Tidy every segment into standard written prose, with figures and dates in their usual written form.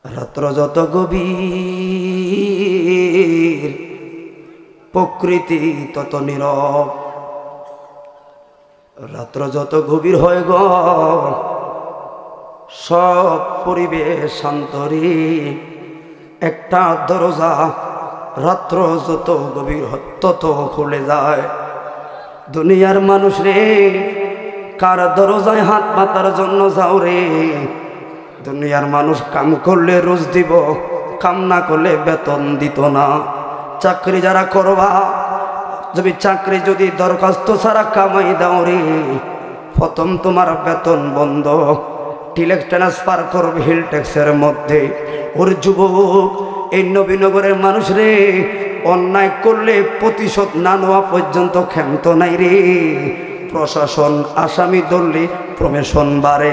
রাত্র যত গভীর প্রকৃতি তত নীরব। রাত্র যত গভীর হয় গো সব পরিবেশ শান্তরি। একটা দরজা রাত্র যত গভীর তত খুলে যায়। দুনিয়ার মানুষ রে, কার দরজায় হাত পাতার জন্য যাও রে? দুনিয়ার মানুষ কাম করলে রোজ দিব, কাম না করলে বেতন দিত না। চাকরি যারা করবা, চাকরি যদি দরখাস্ত ছাড়া কামাই দাও রে, প্রথম তোমার বেতন বন্ধ, টিলেক্স ট্রান্সফার করবে হিল ট্যাক্সের মধ্যে। ওর যুবক, এই নবীনগরের মানুষ রে, অন্যায় করলে প্রতিশোধ না নেওয়া পর্যন্ত ক্ষান্ত নাই রে। প্রশাসন আসামি ধরলে প্রমেশন বাড়ে,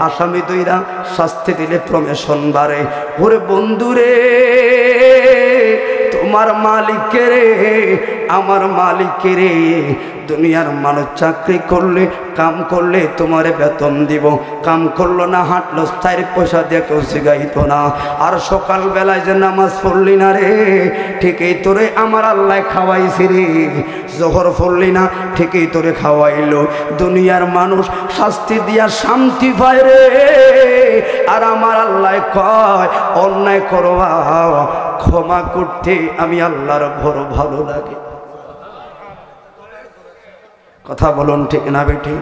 আসামি দইরা শাস্তি দিলে প্রমেশন বাড়ে। ওরে বন্ধুরে, তোমার মালিকের রে, আমার মালিকের রে। দুনিয়ার মানুষ চাকরি করলে কাম করলে তোমারে বেতন দিব, কাম করলো না হাঁটলো 4 পয়সা দিয়ে কেউ শিখাইতো না। আর সকাল বেলায় যে নামাজ পড়লি না রে, ঠিকই তোরে আমার আল্লাহ খাওয়াইছি রে। জোহর পড়লি না, ঠিকই তোরে খাওয়াইলো। দুনিয়ার মানুষ শাস্তি দিয়া শান্তি পায় রে, আর আমার আল্লাহ কয় অন্যায় করবা ক্ষমা করতে আমি আল্লাহর বড় ভালো লাগে। কথা বলুন ঠিক না বেঠি?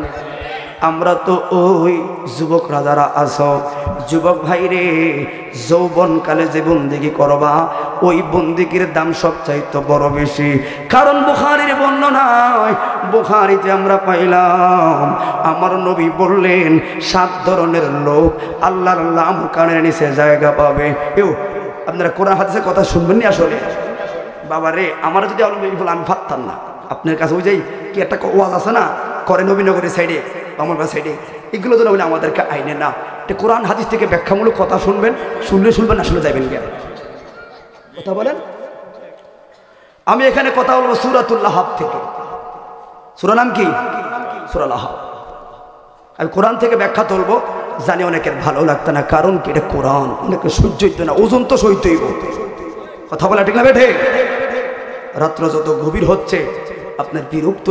আমরা তো ওই যুবকরা যারা আছো, যুবক ভাই রে, যৌবনকালে যে বন্দেগি করবা ওই বন্দেগির দাম সবচাইতে বড় বেশি। কারণ বুখারীর বর্ণনায়, বুখারীতে আমরা পাইলাম আমার নবী বললেন 7 ধরনের লোক আল্লাহর নাম কানের নিচে জায়গা পাবে। আপনারা কোরআন হাদিসের কথা শুনবেন নি? আসলে বাবা রে, আমার যদি আলমগীর বলে আমি ভাবতাম না। আপনার কাছে ওই যে কি একটা ওয়াজ আছে না, করে নবীনগরের সাইডে, আমার সাইডে, এগুলো তো বলে আমাদেরকে আইনে না। এটা কোরআন হাদিস থেকে ব্যাখ্যামূলক কথা শুনবেন, শুনলে শুনবেন, না শুনলে যাবেন কেন? কথা বলেন। আমি এখানে কথা বলবো সূরাতুল লাহাব থেকে। সূরা নাম কি? সূরা লাহাব। আমি কোরআন থেকে ব্যাখ্যা তুলবো, জানি অনেকের ভালো লাগতো না, কারণ কি এটা কোরআন, অনেকে সহ্য হইতো না, ওজন তো সইতেই। কথা বলা ঠিক না বেঠে? রাত্র যত গভীর হচ্ছে আপনার বিরক্ত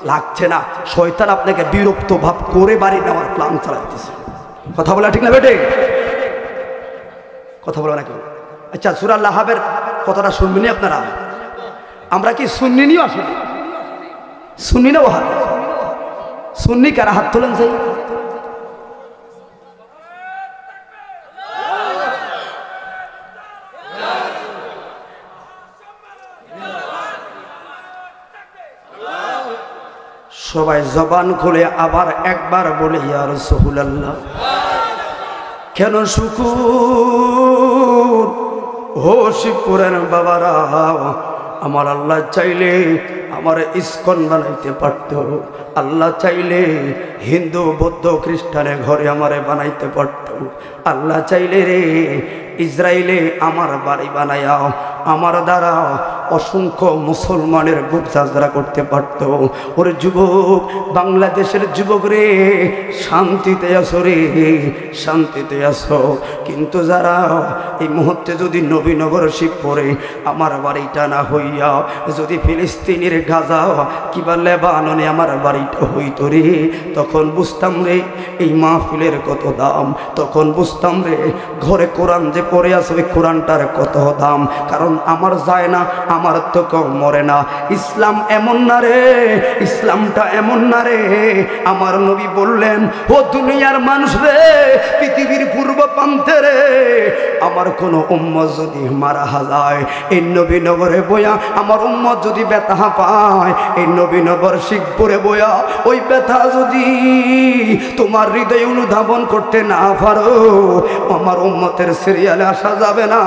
লাগছে না, শয়তান আপনাকে বিরক্ত ভাব করে বাড়ি নেওয়ার প্ল্যান চালাতেছে। কথা বলা ঠিক না বেটে? কথা বলা না কেউ? আচ্ছা, সূরা লাহাবের কথাটা শুনবেনি আপনারা? আমরা কি সুন্নি নিও? আসলে সুন্নি না ওয়াহাবি? সুন্নি কারা? হাত তোলেন। সেই সবাই জবান খুলে আবার একবার বলে ইয়া রাসূলুল্লাহ। কেন শুকুর ও শিবপুরের বাবারা, আমার আল্লাহ চাইলে আমার ইস্কন বানাইতে পারত, আল্লাহ চাইলে হিন্দু বৌদ্ধ খ্রিস্টানের ঘরে আমারে বানাইতে পারত, আল্লাহ চাইলে রে ইসরায়েলে আমার বাড়ি বানায়াও, আমার দ্বারা অসংখ্য মুসলমানের বুক ঝাঁঝরা করতে পারত। ওরে যুবক, বাংলাদেশের যুবক রে, শান্তিতে আসো রে, শান্তিতে আসো। কিন্তু যারা এই মুহূর্তে যদি নবীনগর শিবপুরে আমার বাড়িটা না হইয়া যদি ফিলিস্তিনের গাজা কিবা লেবাননে আমার বাড়িটা হইতো রে, তখন বুঝতাম রে এই মাহফিলের কত দাম, তখন বুঝতাম রে ঘরে কোরআন যে পড়ে আছে ওই কোরআনটার কত দাম। কারণ আমার যায় না, আমার তো কেউ মরে না। ইসলাম এমন না রে, ইসলামটা এমন না রে। আমার নবী বললেন, ও দুনিয়ার মানুষ রে, পৃথিবীর পূর্ব প্রান্তে রে, আমার কোন উম্মত যদি মারা যায়, এই নবীনগরে বয়া আমার উম্মত যদি ব্যথা পায়, এই নবীনগর শিবপুরে বয়া ওই ব্যথা যদি তোমার হৃদয়ে অনুধাবন করতে না পারো, আমার উম্মতের সিরিয়ালে আসা যাবে না।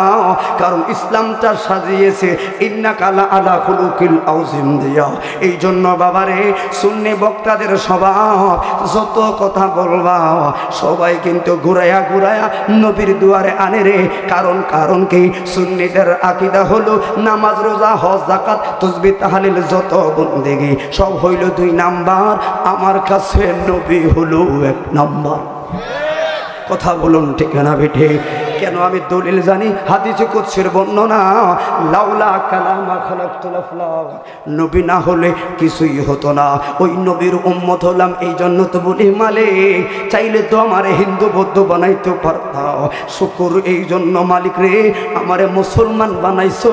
কারণ ইসলামটা সাজিয়েছে ইন্নাকা লা আলা খুলুকিল আযীম দিয়া। এই জন্য বাবারে, সুন্নি বক্তাদের স্বভাব যত কথা বলবা সবাই কিন্তু ঘুরাইয়া ঘুরাইয়া নবীর দুয়ারে আনে রে। কারণ কি সুন্নিদের আকীদা হলো নামাজ রোজা হজ যাকাত তাসবিহ তাহলিল যত বন্দেগি সব হইল 2 নাম্বার, আমার কাছে নবী হলো 1 নাম্বার। কথা বলুন ঠিক না বেঠে? কেন আমি দলিল জানি? হাদিসে কুদসির বর্ণনা, লাউলা কালামা খালাকতুল আফলাক, নবী না হলে কিছুই হতো না। ওই নবীর উম্মত হলাম, এই জন্য তো বলি মালিক চাইলে তো আমারে হিন্দু বৌদ্ধ বানাইতে পারতাম। শুকর এই জন্য মালিক রে, আমারে মুসলমান বানাইছো,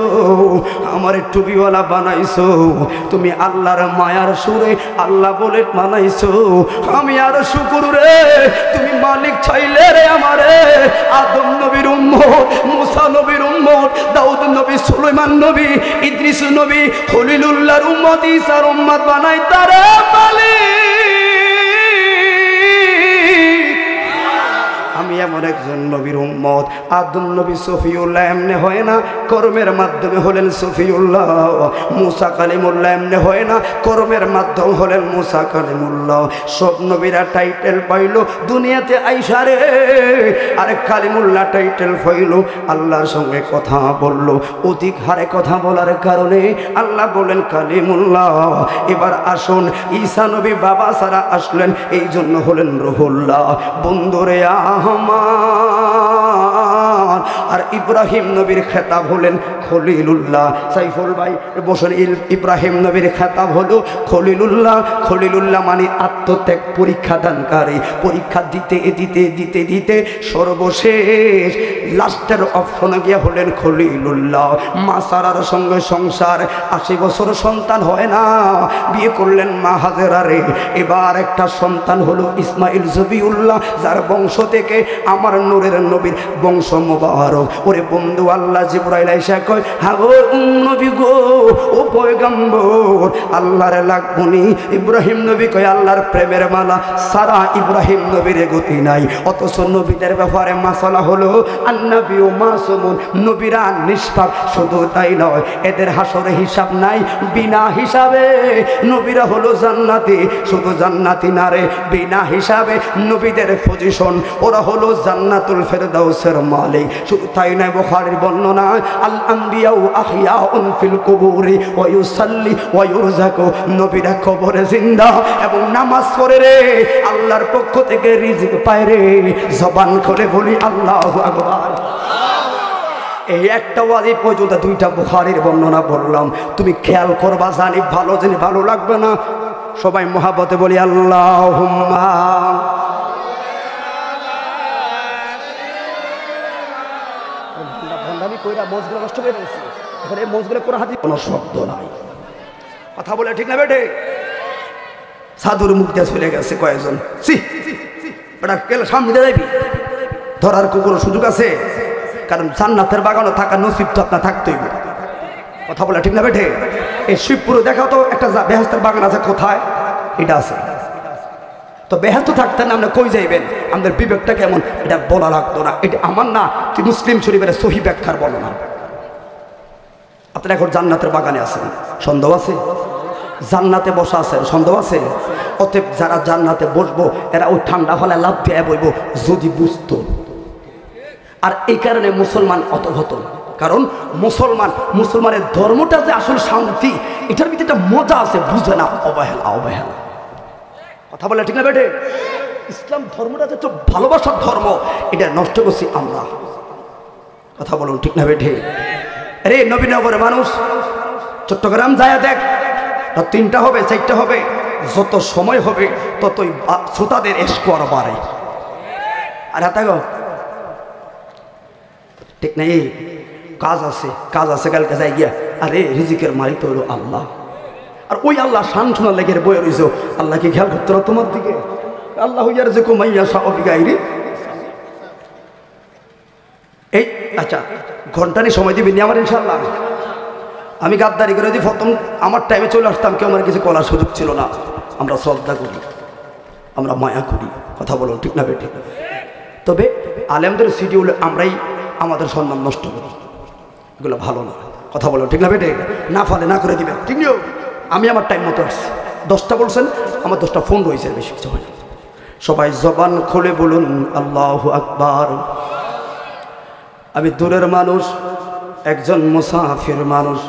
আমারে টুপিওয়ালা বানাইছো, তুমি আল্লাহর মায়ার সুরে আল্লাহ বলে বানাইছো। আমি আর শুকর রে, তুমি মালিক চাইলে রে আমারে আদম নবীর উম্মত, মুসা নবীর উম্মত, দাউদ নবী, সুলাইমান নবী, ইদ্রিস নবী, খলিলুল্লাহর উম্মত, ঈসার উম্মত বানাইতা রে মালিক। আমি এমন একজন নবীর উম্মত, আদম নবী সফিউল্লাহ এমনি হয় না, কর্মের মাধ্যমে হলেন সফিউল্লাহ। মুসা কালিমুল্লাহ এমনি হয় না, কর্মের মাধ্যমে হলেন মুসা কালিমুল্লাহ। সব নবীরা টাইটেল পাইল দুনিয়াতে আইসারে, আর কালিমুল্লাহ টাইটেল পাইল আল্লাহর সঙ্গে কথা বলল। অধিক হারে কথা বলার কারণে আল্লাহ বলেন কালিমুল্লাহ। এবার আসুন, ঈসা নবী বাবা সারা আসলেন, এই জন্য হলেন রুহুল্লাহ। বন্ধুরে আর ইব্রাহিম নবীর খেতাব হলেন খলিলুল্লাহ। সাইফুল ভাই বসেন, ইব্রাহিম নবীর খেতাব হলো খলিলুল্লাহ। খলিলুল্লাহ মানে আত্মত্যাগ পরীক্ষা দানকারী। পরীক্ষা দিতে দিতে দিতে দিতে সর্বশেষ লাস্টের অপশনে গিয়ে হলেন খলিলুল্লাহ। মা সারার সঙ্গে সংসার, 80 বছর সন্তান হয় না, বিয়ে করলেন মা হাজেরারে। এবার একটা সন্তান হলো ইসমাইল জবিউল্লাহ, যার বংশ থেকে আমার নূরের নবীর বংশ মুবারক। ওরে বন্ধু, আল্লাহ জিবরাইল আইসা কয়, হ্যাঁ গো নবী গো, ও পয়গম্বর, আল্লাহর লাগবনি। ইব্রাহিম নবী কয়, আল্লাহর প্রেমের মালা সারা ইব্রাহিম নবীর গতি নাই। অথচ নবীদের ব্যাপারে মাসালা হলো আন্নাবী ও মাসুমুন, নবীরা নিষ্পাপ। শুধু তাই নয়, এদের হাসরে হিসাব নাই, বিনা হিসাবে নবীরা হলো জান্নাতি। শুধু জান্নাতি না রে, বিনা হিসাবে নবীদের পজিশন, ওরা হলো জান্নাতুল ফেরদাউসের মালিক। শুধু তাই নয়, বুখারীর বর্ণনা, আল আম্বিয়া আহইয়াউন ফিল কুবুরি ওয়া ইউসাল্লি ওয়া ইউরযাকু, নবীরা কবরে জিন্দা এবং নামাজ পড়ে রে, আল্লাহর পক্ষ থেকে রিজিক পায় রে। জবান খুলে বলি আল্লাহু আকবার। এই একটা ওয়াজি পর্যন্ত 2টা বুখারীর বর্ণনা বললাম। তুমি খেয়াল করবা, জানি ভালো জিনিস ভালো লাগবে না। সবাই মহাব্বতে বলি আল্লাহুম্মা। কোনো শব্দ নাই, কথা বলে ঠিক না বেটে? সাধুর মুখ দিয়ে চলে গেছে কয়েকজন, সামনে যাবি ধরার কোনো সুযোগ আছে? কারণ জান্নাতের বাগানে থাকার নসিব তো আপনার থাকতেই। কথা বলে ঠিক না বেটে? এই শিবপুরে দেখাও তো একটা বেহেশতের বাগান আছে, কোথায়? এটা আছে তো। বেহেশত থাকতেন না, আপনি কই যাইবেন? আমাদের বিবেকটা কেমন, এটা বলা লাগতো না। এটা আমার না, তুই মুসলিম শরীফের সহি ব্যাখ্যার বর্ণনা। আপনারা এখন জান্নাতের বাগানে আছেন, সন্দেহ আছে? জান্নাতে বসা আছেন, সন্দেহ আছে? অতএব যারা জান্নাতে বসবো, এরা ওই ঠান্ডা ফলে লাভ দিয়ে বইব যদি বুঝতো। আর এই কারণে মুসলমান অতভত, কারণ মুসলমানের ধর্মটা যে আসল শান্তি, এটার ভিতরে একটা মজা আছে, বুঝে না, অবহেলা অবহেলা। কথা বলে ঠিক না বেটে? ইসলাম ধর্মটা যে ভালোবাসার ধর্ম, এটা নষ্ট করছি আমরা। কথা বলুন ঠিক না বেটে? আরে নবীনগরের মানুষ চট্টগ্রাম যায় দেখ, 3টা হবে 4টা হবে, যত সময় হবে ততই শ্রোতাদের স্কোয়ার বাড়ে। আর হাতে গো ঠিক নেই, কাজ আছে কালকে যাই গিয়া। আরে রিজিকের মালিক তো হলো আল্লাহ, আর ওই আল্লাহ শান শোনার লেগে বয়ে রয়েছে। আল্লাহকে খেয়াল করতে না তোমার দিকে? আল্লাহ ইয়ার যে কমাইয়া সাহাবিগাইরি। এই আচ্ছা, ঘন্টানি সময় দিবি আমার ইনশাল্লাহ। আমি গাদ্দারি করে দিই, প্রথম আমার টাইমে চলে আসতাম, কেউ আমার কিছু করার সুযোগ ছিল না। আমরা শ্রদ্ধা করি, আমরা মায়া করি। কথা বলো ঠিক না বেটি? তবে আলেমদের শিডিউল আমরাই আমাদের সম্মান নষ্ট করি, এগুলো ভালো না। কথা বলো ঠিক না বেটে? না ফলে না করে দিবেন, ঠিক নিও। আমি আমার টাইম মতো আসছি, 10টা বলছেন, আমার 10টা ফোন রয়েছে, বেশি কিছু হয় না। সবাই জবান খুলে বলুন আল্লাহু আকবার। আমি দূরের মানুষ, একজন মুসাফির মানুষ।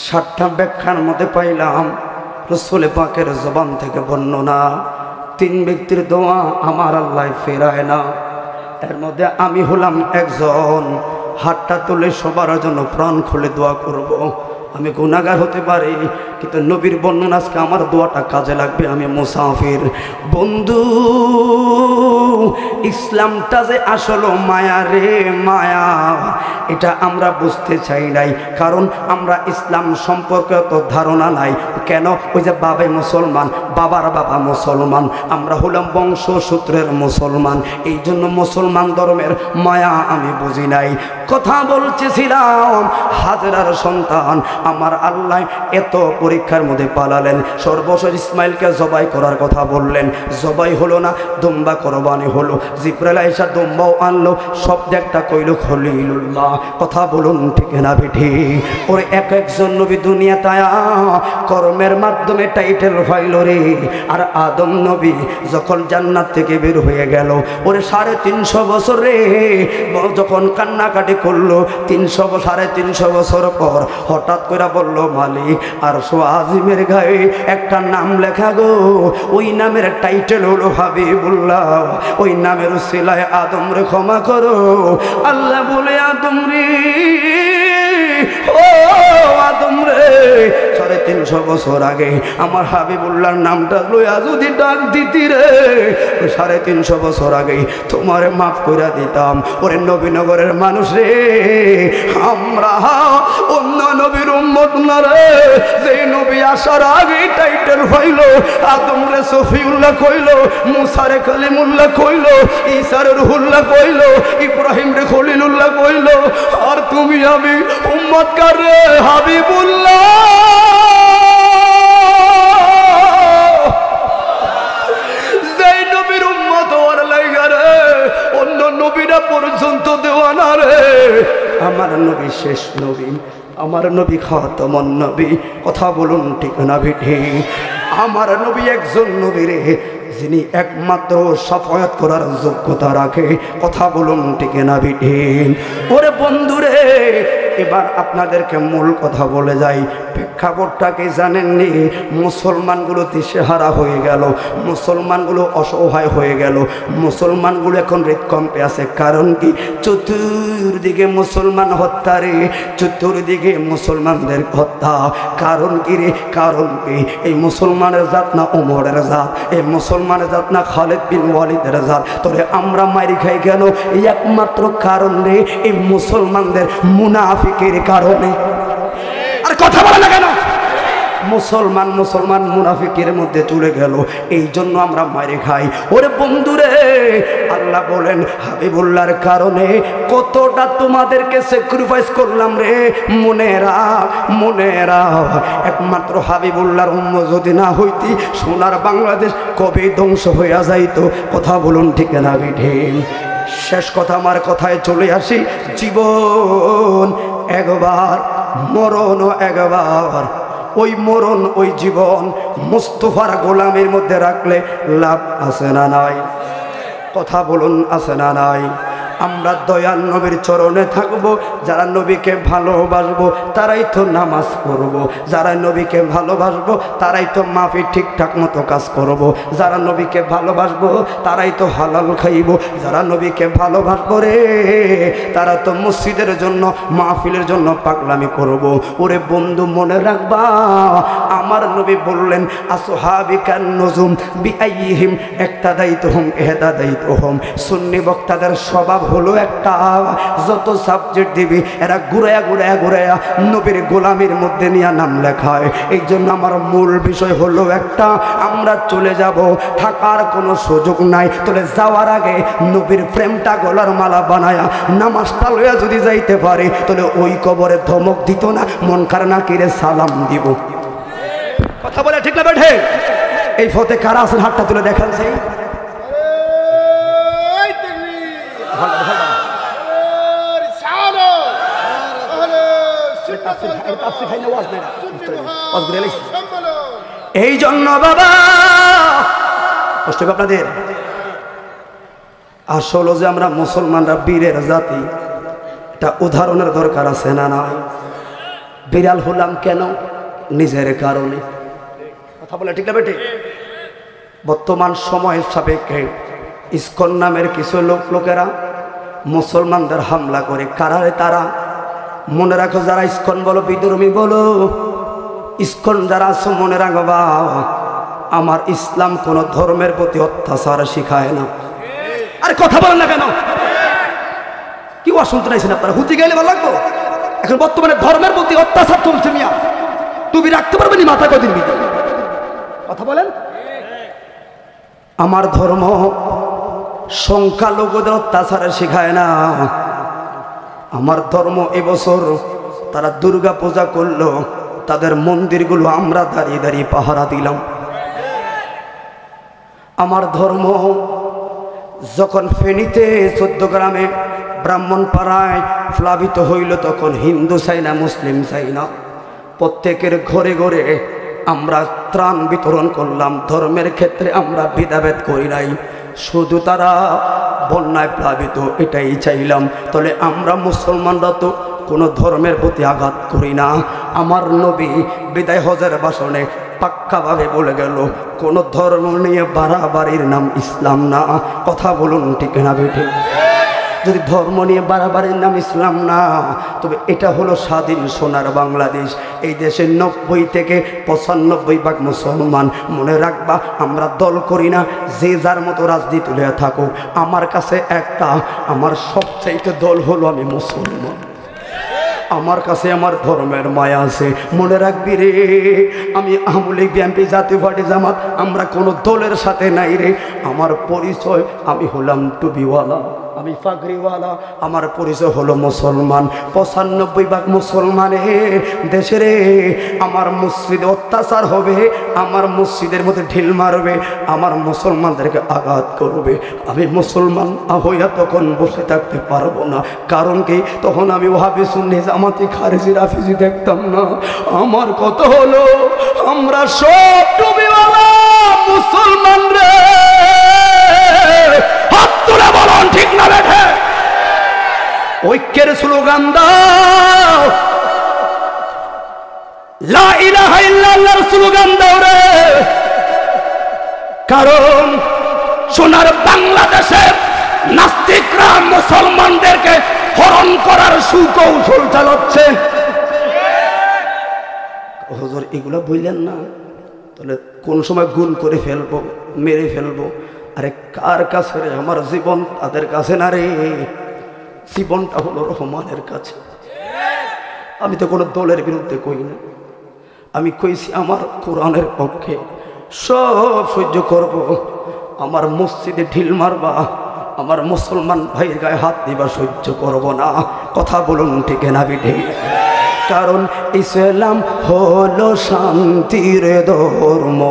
7টা ব্যাখ্যার মধ্যে পাইলাম রাসূল পাকের জবান থেকে বর্ণনা, 3 ব্যক্তির দোয়া আমার আল্লাহ ফেরায় না। এর মধ্যে আমি হলাম একজন। হাতটা তুলে সবার জন্য প্রাণ খুলে দোয়া করব। আমি গুনাহগার হতে পারি, কিন্তু নবীর বর্ণনা আজকে আমার দোয়াটা কাজে লাগবে। আমি মুসাফির। বন্ধু, ইসলামটা যে আসলে মায়া রে মায়া, এটা আমরা বুঝতে চাই নাই, কারণ আমরা ইসলাম সম্পর্কে তো ধারণা নাই। কেন? ওই যে বাবাই মুসলমান, বাবার বাবা মুসলমান, আমরা হলাম বংশসূত্রের মুসলমান, এই জন্য মুসলমান ধর্মের মায়া আমি বুঝি নাই। কথা বলতেছিলাম, হাজরার সন্তান আমার আল্লাহ এত পরীক্ষার মধ্যে পালালেন, সর্বশেষ ইসমাইলকে জবাই করার কথা বললেন, জবাই হলো না, দুম্বা কোরবানি হলো। জিব্রাইল আইসা দুম্বাও আনলো, সব একটা কইল খলিলুল্লাহ। কথা বলুন ঠিক না বেঠি? ওরে এক একজন নবী দুনিয়াতে কর্মের মাধ্যমে টাইটেল পাইল রে। আর আদম নবী যখন জান্নাত থেকে বের হয়ে গেল, ওরে 350 বছর রে যখন কান্নাকাটি করলো, 350 বছর পর হঠাৎ করে বলল, মালিক আরশ আজিমের গায়ে একটা নাম লেখা গো, ওই নামের টাইটেল হলো হাবিবুল্লাহ, ওই নামের উসিলায় আদম রে ক্ষমা করো। আল্লাহ বলে, আদম রে, ও আদম রে, 350 বছর আগে আমার হাবিবুল্লাহর নামটা লইয়া যদি ডাক দিতি রে, ওই 350 বছর আগে তোমারে মাফ করে দিতাম। ওরে নবীনগরের মানুষ রে, আমরা অন্য নবীর উম্মত না রে, যে নবী আসার আগে টাইটেল পাইল, আদম রে সফিউল্লাহ কইল, মুসা রে কালিমুল্লাহ কইল, ঈসা রে রুহুল্লাহ কইল, ইব্রাহিম রে খলিলুল্লাহ কইল, আর তুমি আমি উম্মত কার রে? হাবিবুল্লাহ। যেই নবীর উম্মত হওয়ার লাগা রে অন্য নবীরা পর্যন্ত দেওয়ানা রে, আমার নবী শেষ নবী, আমার নবী খাতামুন নবী। কথা বলুন ঠিক না বেঠি? আমার নবী একজন নবী রে, যিনি একমাত্র সাফায়াত করার যোগ্যতা রাখে। কথা বলুন ঠিক না বেঠি? ওরে বন্ধুরে, এবার আপনাদেরকে মূল কথা বলে যাই। প্রেক্ষাপটটাকে জানেননি? মুসলমানগুলো দিশেহারা হয়ে গেল, মুসলমানগুলো অসহায় হয়ে গেল, মুসলমানগুলো এখন হৃদকম্পে আছে। কারণ কি? চতুর্দিকে মুসলমান হত্যা রে, চতুর্দিকে মুসলমানদের হত্যা। কারণ কি রে? কারণ কি? এই মুসলমানের জাত না ওমরের জাত, এই মুসলমানের জাত না খালিদ বিন ওয়ালিদের জাত, তবে আমরা মারি খাই কেন? এই একমাত্র কারণ রে, এই মুসলমানদের মুনাফিকের কারণে। আর কথা বলে না কেন? মুসলমান মুনাফিকের মধ্যে চলে গেল, এই জন্য আমরা মারে খাই। ওরে বন্ধুরে, আল্লাহ বলেন হাবিবুল্লাহর কারণে কতটা তোমাদেরকে স্যাক্রিফাইস করলাম রে। মনে রাখ, একমাত্র হাবিবুল্লাহর উম্মত যদি না হইতি, সোনার বাংলাদেশ কবে ধ্বংস হইয়া যাইতো। কথা বলুন ঠিক না বেঠি? শেষ কথা, আমার কথায় চলে আসি। জীবন একবার, মরণও একবার। ওই মরণ, ওই জীবন মুস্তাফার গোলামের মধ্যে রাখলে লাভ আছে না নাই? কথা বলুন, আছে না নাই? আমরা দয়াল নবীর চরণে থাকব। যারা নবীকে ভালোবাসবো তারাই তো নামাজ পড়ব, যারা নবীকে ভালোবাসবো তারাই তো মাফি ঠিকঠাক মতো কাজ করব, যারা নবীকে ভালোবাসবো তারাই তো হালাল খাইব, যারা নবীকে ভালোবাসবো রে তারা তো মসজিদের জন্য, মাহফিলের জন্য পাগলামি করব। ওরে বন্ধু, মনে রাখবা, আমার নবী বললেন আসহাবিকান নুজুম বিআইহিম ইক্তাদাইতুহুম ইহতাদাইতুহুম। সুন্নি বক্তাদের স্বভাব হলো একটা, যত সাবজেক্ট দিবি এরা ঘুরায়া নবীর গোলামির মধ্যে নিয়ে নাম লেখায়। এই জন্য আমার মূল বিষয় হলো একটা, আমরা চলে যাব, থাকার কোনো সুযোগ নাই। তবে যাওয়ার আগে নবীর প্রেমটা গলার মালা বানায়া নামাজটা লইয়া যদি যাইতে পারে, তাহলে ওই কবরে ধমক দিত না, মন খারাপ না কিরে সালাম দিব। কথা বলে ঠিক না বেঠে? এই ফতে কারা আছেন? হাতটা তুলে দেখান। সেই এই জন্য বাবা কষ্ট হবে আপনাদের। আসলে যে আমরা মুসলমানরা বীরের জাতি, এটা উদাহরণের দরকার আছে না নাই? বিড়াল হলাম কেন? নিজের কারণে। কথা বলে ঠিক না বেটে? বর্তমান সময়ের সাপেক্ষে ইসকন নামের কিছু লোকেরা মুসলমানদের হামলা করে কারারে তারা। মনে রাখো যারা ইস্কন বলো বিধর্মী বলো, ইস্কন যারা আছো মনে রাখো বা আমার ইসলাম কোন ধর্মের প্রতি অত্যাচার শিখায় না। আরে কথা বলেন না কেন? কি অশুনতে নাইছেন আপনারা? হুতি গেলে ভালো লাগবো? এখন বর্তমানে ধর্মের প্রতি অত্যাচার চলছে মিয়া, তুমি রাখতে পারবেনি মাথা কদিন বিধি? কথা বলেন। আমার ধর্ম সংখ্যালঘুদের অত্যাচারে শিখায় না। আমার ধর্ম এবছর তারা দুর্গা পূজা করলো, তাদের মন্দিরগুলো আমরা দাঁড়িয়ে দাঁড়িয়ে পাহারা দিলাম। আমার ধর্ম যখন ফেনীতে 14 গ্রামে ব্রাহ্মণপাড়ায় প্লাবিত হইল, তখন হিন্দু চাই না মুসলিম চাই না, প্রত্যেকের ঘরে ঘরে আমরা ত্রাণ বিতরণ করলাম। ধর্মের ক্ষেত্রে আমরা ভেদাভেদ করি নাই, শুধু তারা বন্যায় প্লাবিত এটাই চাইলাম। তাহলে আমরা মুসলমানরা তো কোনো ধর্মের প্রতি আঘাত করি না। আমার নবী বিদায় হজের ভাষণে পাক্কাভাবে বলে গেল, কোন ধর্ম নিয়ে বাড়াবাড়ির নাম ইসলাম না। কথা বলুন ঠিক না বেঠে? যদি ধর্ম নিয়ে বাড়াবাড়ির নাম ইসলাম না, তবে এটা হলো স্বাধীন সোনার বাংলাদেশ। এই দেশে 90 থেকে 95% মুসলমান। মনে রাখবা, আমরা দল করি না, যে যার মতো রাজনীতি হয়ে থাকো। আমার কাছে একটা, আমার সবচাইতে দল হলো আমি মুসলমান। আমার কাছে আমার ধর্মের মায়া আছে। মনে রাখবি রে, আমি আওয়ামী লীগ, বিএনপি, জাতীয় পার্টি, জামাত, আমরা কোনো দলের সাথে নাই রে। আমার পরিচয়, আমি হলাম টুপিওয়ালা, আমি পাগড়িওয়ালা, আমার পরিচয় হলো মুসলমান। 95% মুসলমানের দেশে রে। আমার মসজিদে অত্যাচার হবে, আমার মসজিদের মধ্যে ঢিল মারবে, আমার মুসলমানদেরকে আঘাত করবে, আমি মুসলমান হইয়া তখন বসে থাকতে পারবো না। কারণ কি, তখন আমি ওয়াহাবি সুন্নি জামাতি খারিজি রাফিজি দেখতাম না। আমার কথা হলো, আমরা সব টুপিওয়ালা মুসলমান রে। হাত তুলে বলুন ঠিক না বেঠে? ঐক্যের স্লোগান দাও, লা ইলাহা ইল্লাল্লাহর স্লোগান দাও রে। কারণ সোনার বাংলাদেশে নাস্তিকরা মুসলমানদেরকে হরণ করার সুকৌশল চালাচ্ছে। হুজুর এগুলো বললেন না, তাহলে কোন সময় গুণ করে ফেলবো, মেরে ফেলবো। আরে কার কাছে রে? আমার জীবন তাদের কাছে না রে। জীবনটা হলো রহমানের কাছে। আমি তো কোনো দলের বিরুদ্ধে কই না, আমি কইছি আমার কোরআনের পক্ষে। সব সহ্য করব। আমার মসজিদে ঢিল মারবা, আমার মুসলমান ভাইয়ের গায়ে হাত দিবা, সহ্য করব না। কথা বলুন ঠিক না বিঠে? কারণ ইসলাম হলো শান্তির ধর্ম।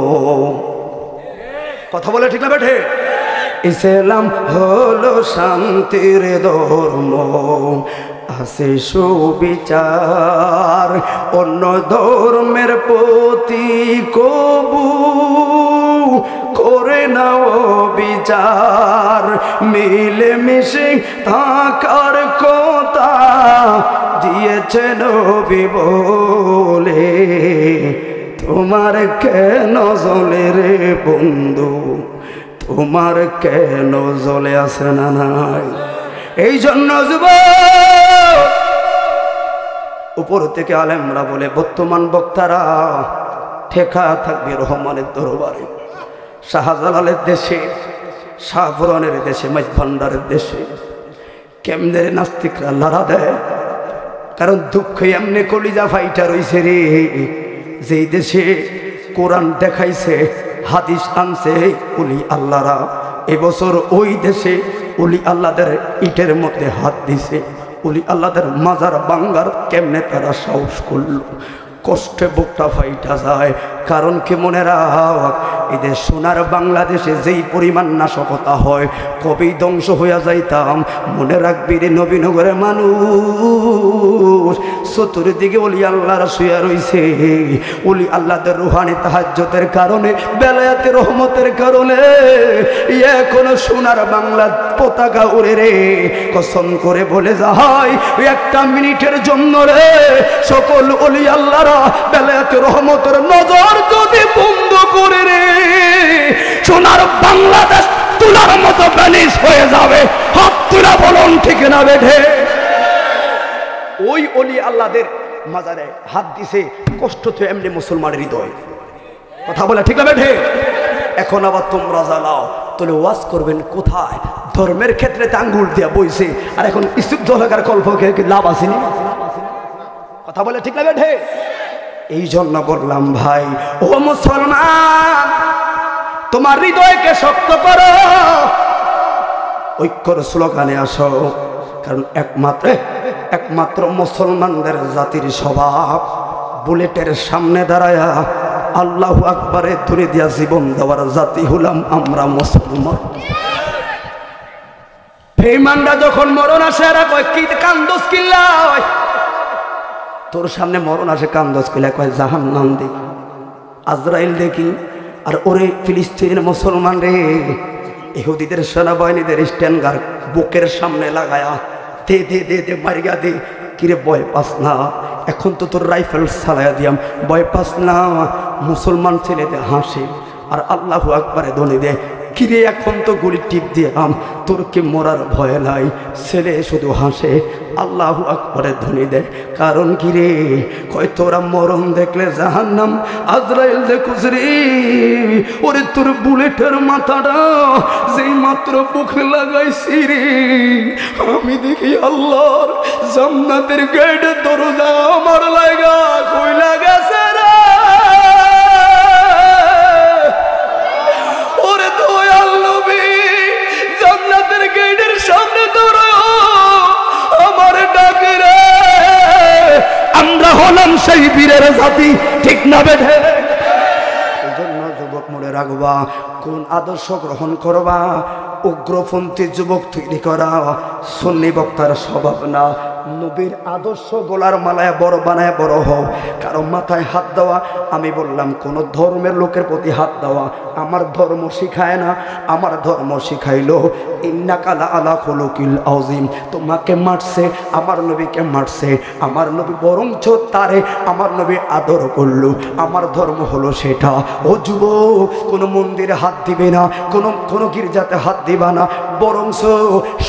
কথা বলে ঠিক না বেঠে? ইসলাম হলো শান্তির ধর্ম, আছে সুবিচার, অন্য ধর্মের প্রতি কবু করে নাও বিচার। মিলেমিশে থাকার কথা দিয়েছে নবী বলে, তোমার কেন জ্বলে রে বন্ধু, তোমার কেন জ্বলে আসে না নাই? এই জন্য যুবক, উপর থেকে আলেমরা বলে, বর্তমান বক্তারা ঠেকা থাকবে রহমানের দরবারে। শাহজালালের দেশে, শাহপুরানের দেশে, মাইজভান্ডারের দেশে কেমনে নাস্তিকরা লড়া দেয়। কারণ দুঃখ এমনি কলিজা ফাইটা রইছে রে। যেই দেশে কোরআন দেখাইছে, হাদিস আনছে উলি আল্লাহরা, এবছর ওই দেশে উলি আল্লাহদের ইটের মধ্যে হাত দিছে। উলি আল্লাহদের মাজার বাঙ্গার কেমনে তারা সাহস করলো? কষ্টে বুকটা ফাইটা যায়। কারণ কি মনে রাখ, এদের সোনার বাংলাদেশে যেই পরিমাণ নাশকতা হয়, কবেই ধ্বংস হইয়া যাইতাম। মনে রাখবি রে, নবীনগরের মানুষ চতুর্দিকে ওলি আল্লাহরা শুয়ে রইছে। ওলি আল্লাহদের রুহানি তাহাজ্জুদের কারণে, বেলায়েতের রহমতের কারণে এখনো সোনার বাংলার পতাকা উড়ে রে। কসম করে বলে যায়, একটা মিনিটের জন্য রে সকল ওলি আল্লাহরা বেলায়েতের রহমতের নজর যদি বন্ধ করে রে, সোনার বাংলাদেশ তুলার মতো ভ্যানিশ হয়ে যাবে। হাত তুলা বলুন ঠিক না বেঠে? ওই অলি আল্লাহদের মাজারে হাত দিছে, কষ্ট তো এমনি মুসলমানের হৃদয়। কথা বলে ঠিক না বেঠে? এখন আবার তোমরা জ্বালাও, তাহলে ওয়াজ করবেন কোথায়? ধর্মের ক্ষেত্রে আঙ্গুল দিয়া বইছে, আর এখন ইসুদ্ধ লাগার কল্পকে লাভ আসেনি। কথা বলে ঠিক না বেঠে? এই জন্য বললাম ভাই ও মুসলমান, তোমার হৃদয়কে শক্ত করো, ঐক্যর স্লোগানে আসো। কারণ একমাত্র মুসলমানদের জাতির স্বভাব বুলেটের সামনে দাঁড়ায়া আল্লাহু আকবারে ধরে দিয়া জীবন দেওয়ার জাতি হলাম আমরা মুসলমান। বেঈমানরা যখন মরণ আসে এরা কয় কি কান্দোস কিল্লা, তোর সামনে মরণ আসে কান্দোস কিল্লা, কয় জাহান্নাম দেখি, আজরাইল দেখি। আর ওরে ফিলিস্তিনের মুসলমান রে, ইহুদিদের সেনাবাহিনীদের স্ট্যান্ডার বুকের সামনে লাগায়া দে দে দে দে মারিয়া দে। কিরে ভয় পাস না? এখন তো তোর রাইফেল চালাইয়া দিয়াম, ভয় পাস না? মুসলমান ছেলেদের হাসে আর আল্লাহু আকবারে ধ্বনি দেয়। কিরে এখন তো গুলি টিপ দিয়াম, তোর কি মরার ভয় নাই? ছেলে শুধু হাসে, আল্লাহু আকবারে ধ্বনি দেয়। কারণ কিরে? কয় তোরা মরণ দেখলে জাহান্নাম, আজরাইল দেখুস রে। ওরে তোর বুলেটের মাথাটা যেই মাত্র বুকে লাগাইছি রে, আমি দেখি আল্লাহর জান্নাতের গেটের দরজা আমার লাগা কইলা গেছে রে। ওরে দয়াল নবী জান্নাতের গেটের সামনে দাঁড়াও, আমার ডাকে রে। আমরা হলাম সেই বীরের জাতি, ঠিক না বেঠে? এই জন্য যুবক মনে রাখবা, কোন আদর্শ গ্রহণ করবা? উগ্রপন্থী যুবক তৈরি করা সুন্নি বক্তার স্বভাব না। নবীর আদর্শ গোলার মালায় বড় বানায় বড় হও। কারো মাথায় হাত দেওয়া, আমি বললাম কোন ধর্মের লোকের প্রতি হাত দেওয়া আমার ধর্ম শিখায় না। আমার ধর্ম শিখাইল ইন্নাকা লাআলা খুলুকিল আযীম। তোমাকে মারছে, আমার নবীকে মারছে, আমার নবী বরঞ্চ তারে আমার নবী আদর করলো। আমার ধর্ম হলো সেটা। ও যুবক, কোনো মন্দিরে হাত দিবে না, কোনো গির্জাতে হাত দিবা না, বরঞ্চ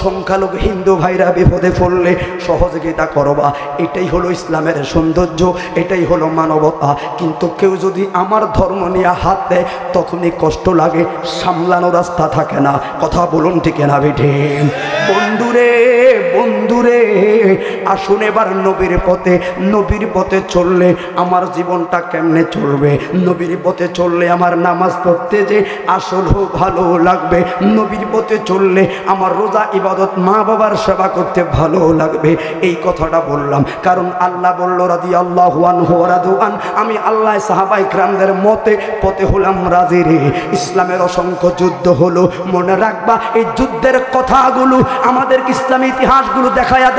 সংখ্যালঘু হিন্দু ভাইরা বিপদে পড়লে সহযোগিতা করবা। এটাই হলো ইসলামের সৌন্দর্য, এটাই হলো মানবতা। কিন্তু কেউ যদি আমার ধর্ম নিয়ে হাত দেয় তখনই কষ্ট লাগে, সামলানো রাস্তা থাকে না। কথা বলুন ঠিক না বেঠে? বন্ধুরে আসুন এবার নবীর পথে চললে আমার জীবনটা কেমনে চলবে? নবীর পথে চললে আমার নামাজ পড়তে যে আসল ভালো লাগবে, নবীর পথে চললে আমার রোজা ইবাদত মা বাবার সেবা করতে ভালো লাগবে। এই কথাটা বললাম কারণ আল্লাহ বলল রাদিয়াল্লাহু আনহু ওয়া রাদু আন, আমি আল্লাহ সাহাবায়ে কেরামদের পথে হলাম রাজি রে। ইসলামের অসংখ্য যুদ্ধ হলো, মনে রাখবা এই যুদ্ধের কথাগুলো আমাদের ইসলামী ইতিহাসগুলো দেখায়া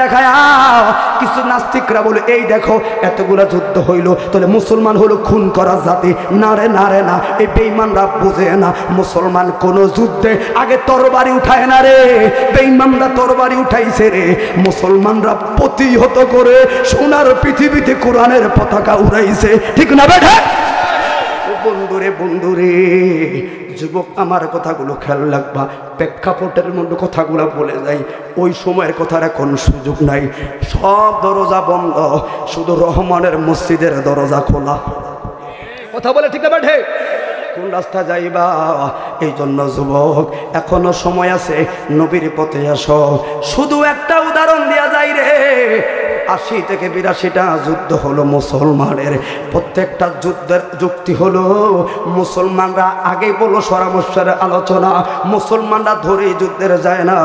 কিছু নাস্তিকরা বলে এই দেখো এতগুলা যুদ্ধ হইল, তাহলে মুসলমান হলো খুন করা জাতি। না রে না, এই বেঈমানরা বুঝে না। মুসলমান কোন যুদ্ধে আগে তরবারি উঠায় না রে, বেঈমানরা তরবারি উঠাইছে রে। মুসলমানরা প্রতিহত করে সোনার পৃথিবীতে কোরআনের পতাকা উড়াইছে, ঠিক না বেঠা? বন্ধুরে যুবক, আমার কথাগুলো খেয়াল রাখবা। প্রেক্ষাপটের মধ্যে কথাগুলো বলে যাই, ওই সময়ের কথার এখন সুযোগ নাই। সব দরজা বন্ধ, শুধু রহমানের মসজিদের দরজা খোলা। কথা বলে ঠিক না বেঠে? কোন রাস্তা যাইবা? এই জন্য যুবক এখনো সময় আছে, নবীর পথে আসো। শুধু একটা উদাহরণ দেয়া যায় রে, ৮০ থেকে ৮২টা যুদ্ধ হলো মুসলমানের। প্রত্যেকটা যুদ্ধের যুক্তি হলো মুসলমানরা আগে বলো পরামর্শের আলোচনা, মুসলমানরা ধরে যুদ্ধের যায় না।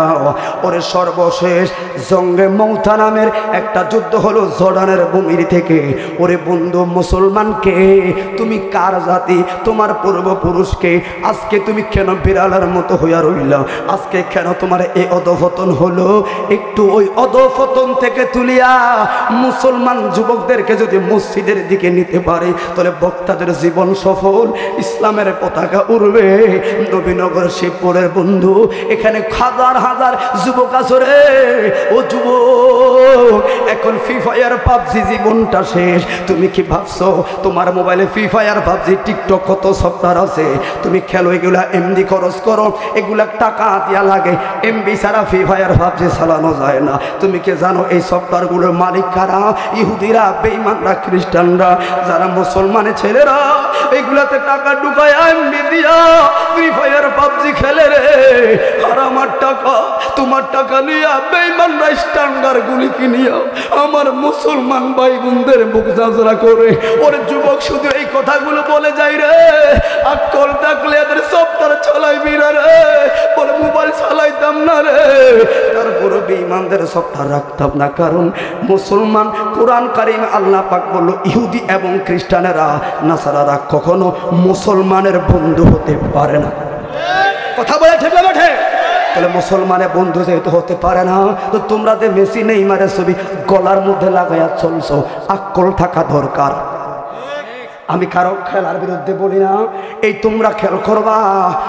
ওরে সর্বশেষ জঙ্গে মৌতা নামের একটা যুদ্ধ হলো জর্ডানের ভূমির থেকে। ওরে বন্ধু মুসলমানকে, তুমি কার জাতি? তোমার পূর্বপুরুষকে। আজকে তুমি কেন বিড়ালের মতো হইয়া রইল? আজকে কেন তোমার এই অধঃপতন হলো? একটু ওই অধঃপতন থেকে তুলিয়া মুসলমান যুবকদেরকে যদি মসজিদের দিকে নিতে পারে তাহলে বক্তাদের জীবন সফল, ইসলামের পতাকা উড়বে। নবীনগর শিবপুরের বন্ধু, এখানে হাজার হাজার যুবক আছে রে। ও যুবক, এখন ফ্রি ফায়ার পাবজি জীবনটা শেষ। তুমি কি ভাবছো তোমার মোবাইলে ফ্রি ফায়ার পাবজি টিকটক কত সফটওয়্যার আছে, তুমি খেলো, এগুলা এমনি খরচ করো, এগুলা টাকা দিয়া লাগে। এমবি ছাড়া ফ্রি ফায়ার পাবজি চালানো যায় না। তুমি কি জানো এই সফটওয়্যারগুলোর মালিক কারা? ইহুদিরা, বেঈমানরা, খ্রিস্টানরা। যারা মুসলমানের ছেলেরা এগুলাতে টাকা ঢুকায় এমবি দিয়া ফ্রি ফায়ার পাবজি খেলে রে। আর আমার টাকা, তোমার টাকা নিয়ে বেঈমানরা স্ট্যান্ডার গুলি কিনিয়া আমার মুসলমান ভাই বোনদের বুক ঝাঁঝরা করে। ওর যুবক শুধু এই কথাগুলো বলে যাই রে, আকল থাকলে এদের সফটওয়্যার চালাইবি না রে, বলে মোবাইল চালাইতাম না রে। তারপরে বেঈমানদের সফটওয়্যার রাখতাম না, কারণ মুসলমান কোরআন কারীম আল্লাহ পাক বলল ইহুদি এবং খ্রিস্টানেরা, নাসারারা কখনো মুসলমানের বন্ধু হতে পারে না। কথা বলে ঠিক না ঠিক? তাহলে মুসলমানের বন্ধু যেহেতু হতে পারে না, তো তোমরা যে মেসি নেইমারের ছবি গলার মধ্যে লাগাইয়া চলছো, আকল থাকা দরকার। আমি কারো খেলার বিরুদ্ধে বলি না, এই তোমরা খেল করবা।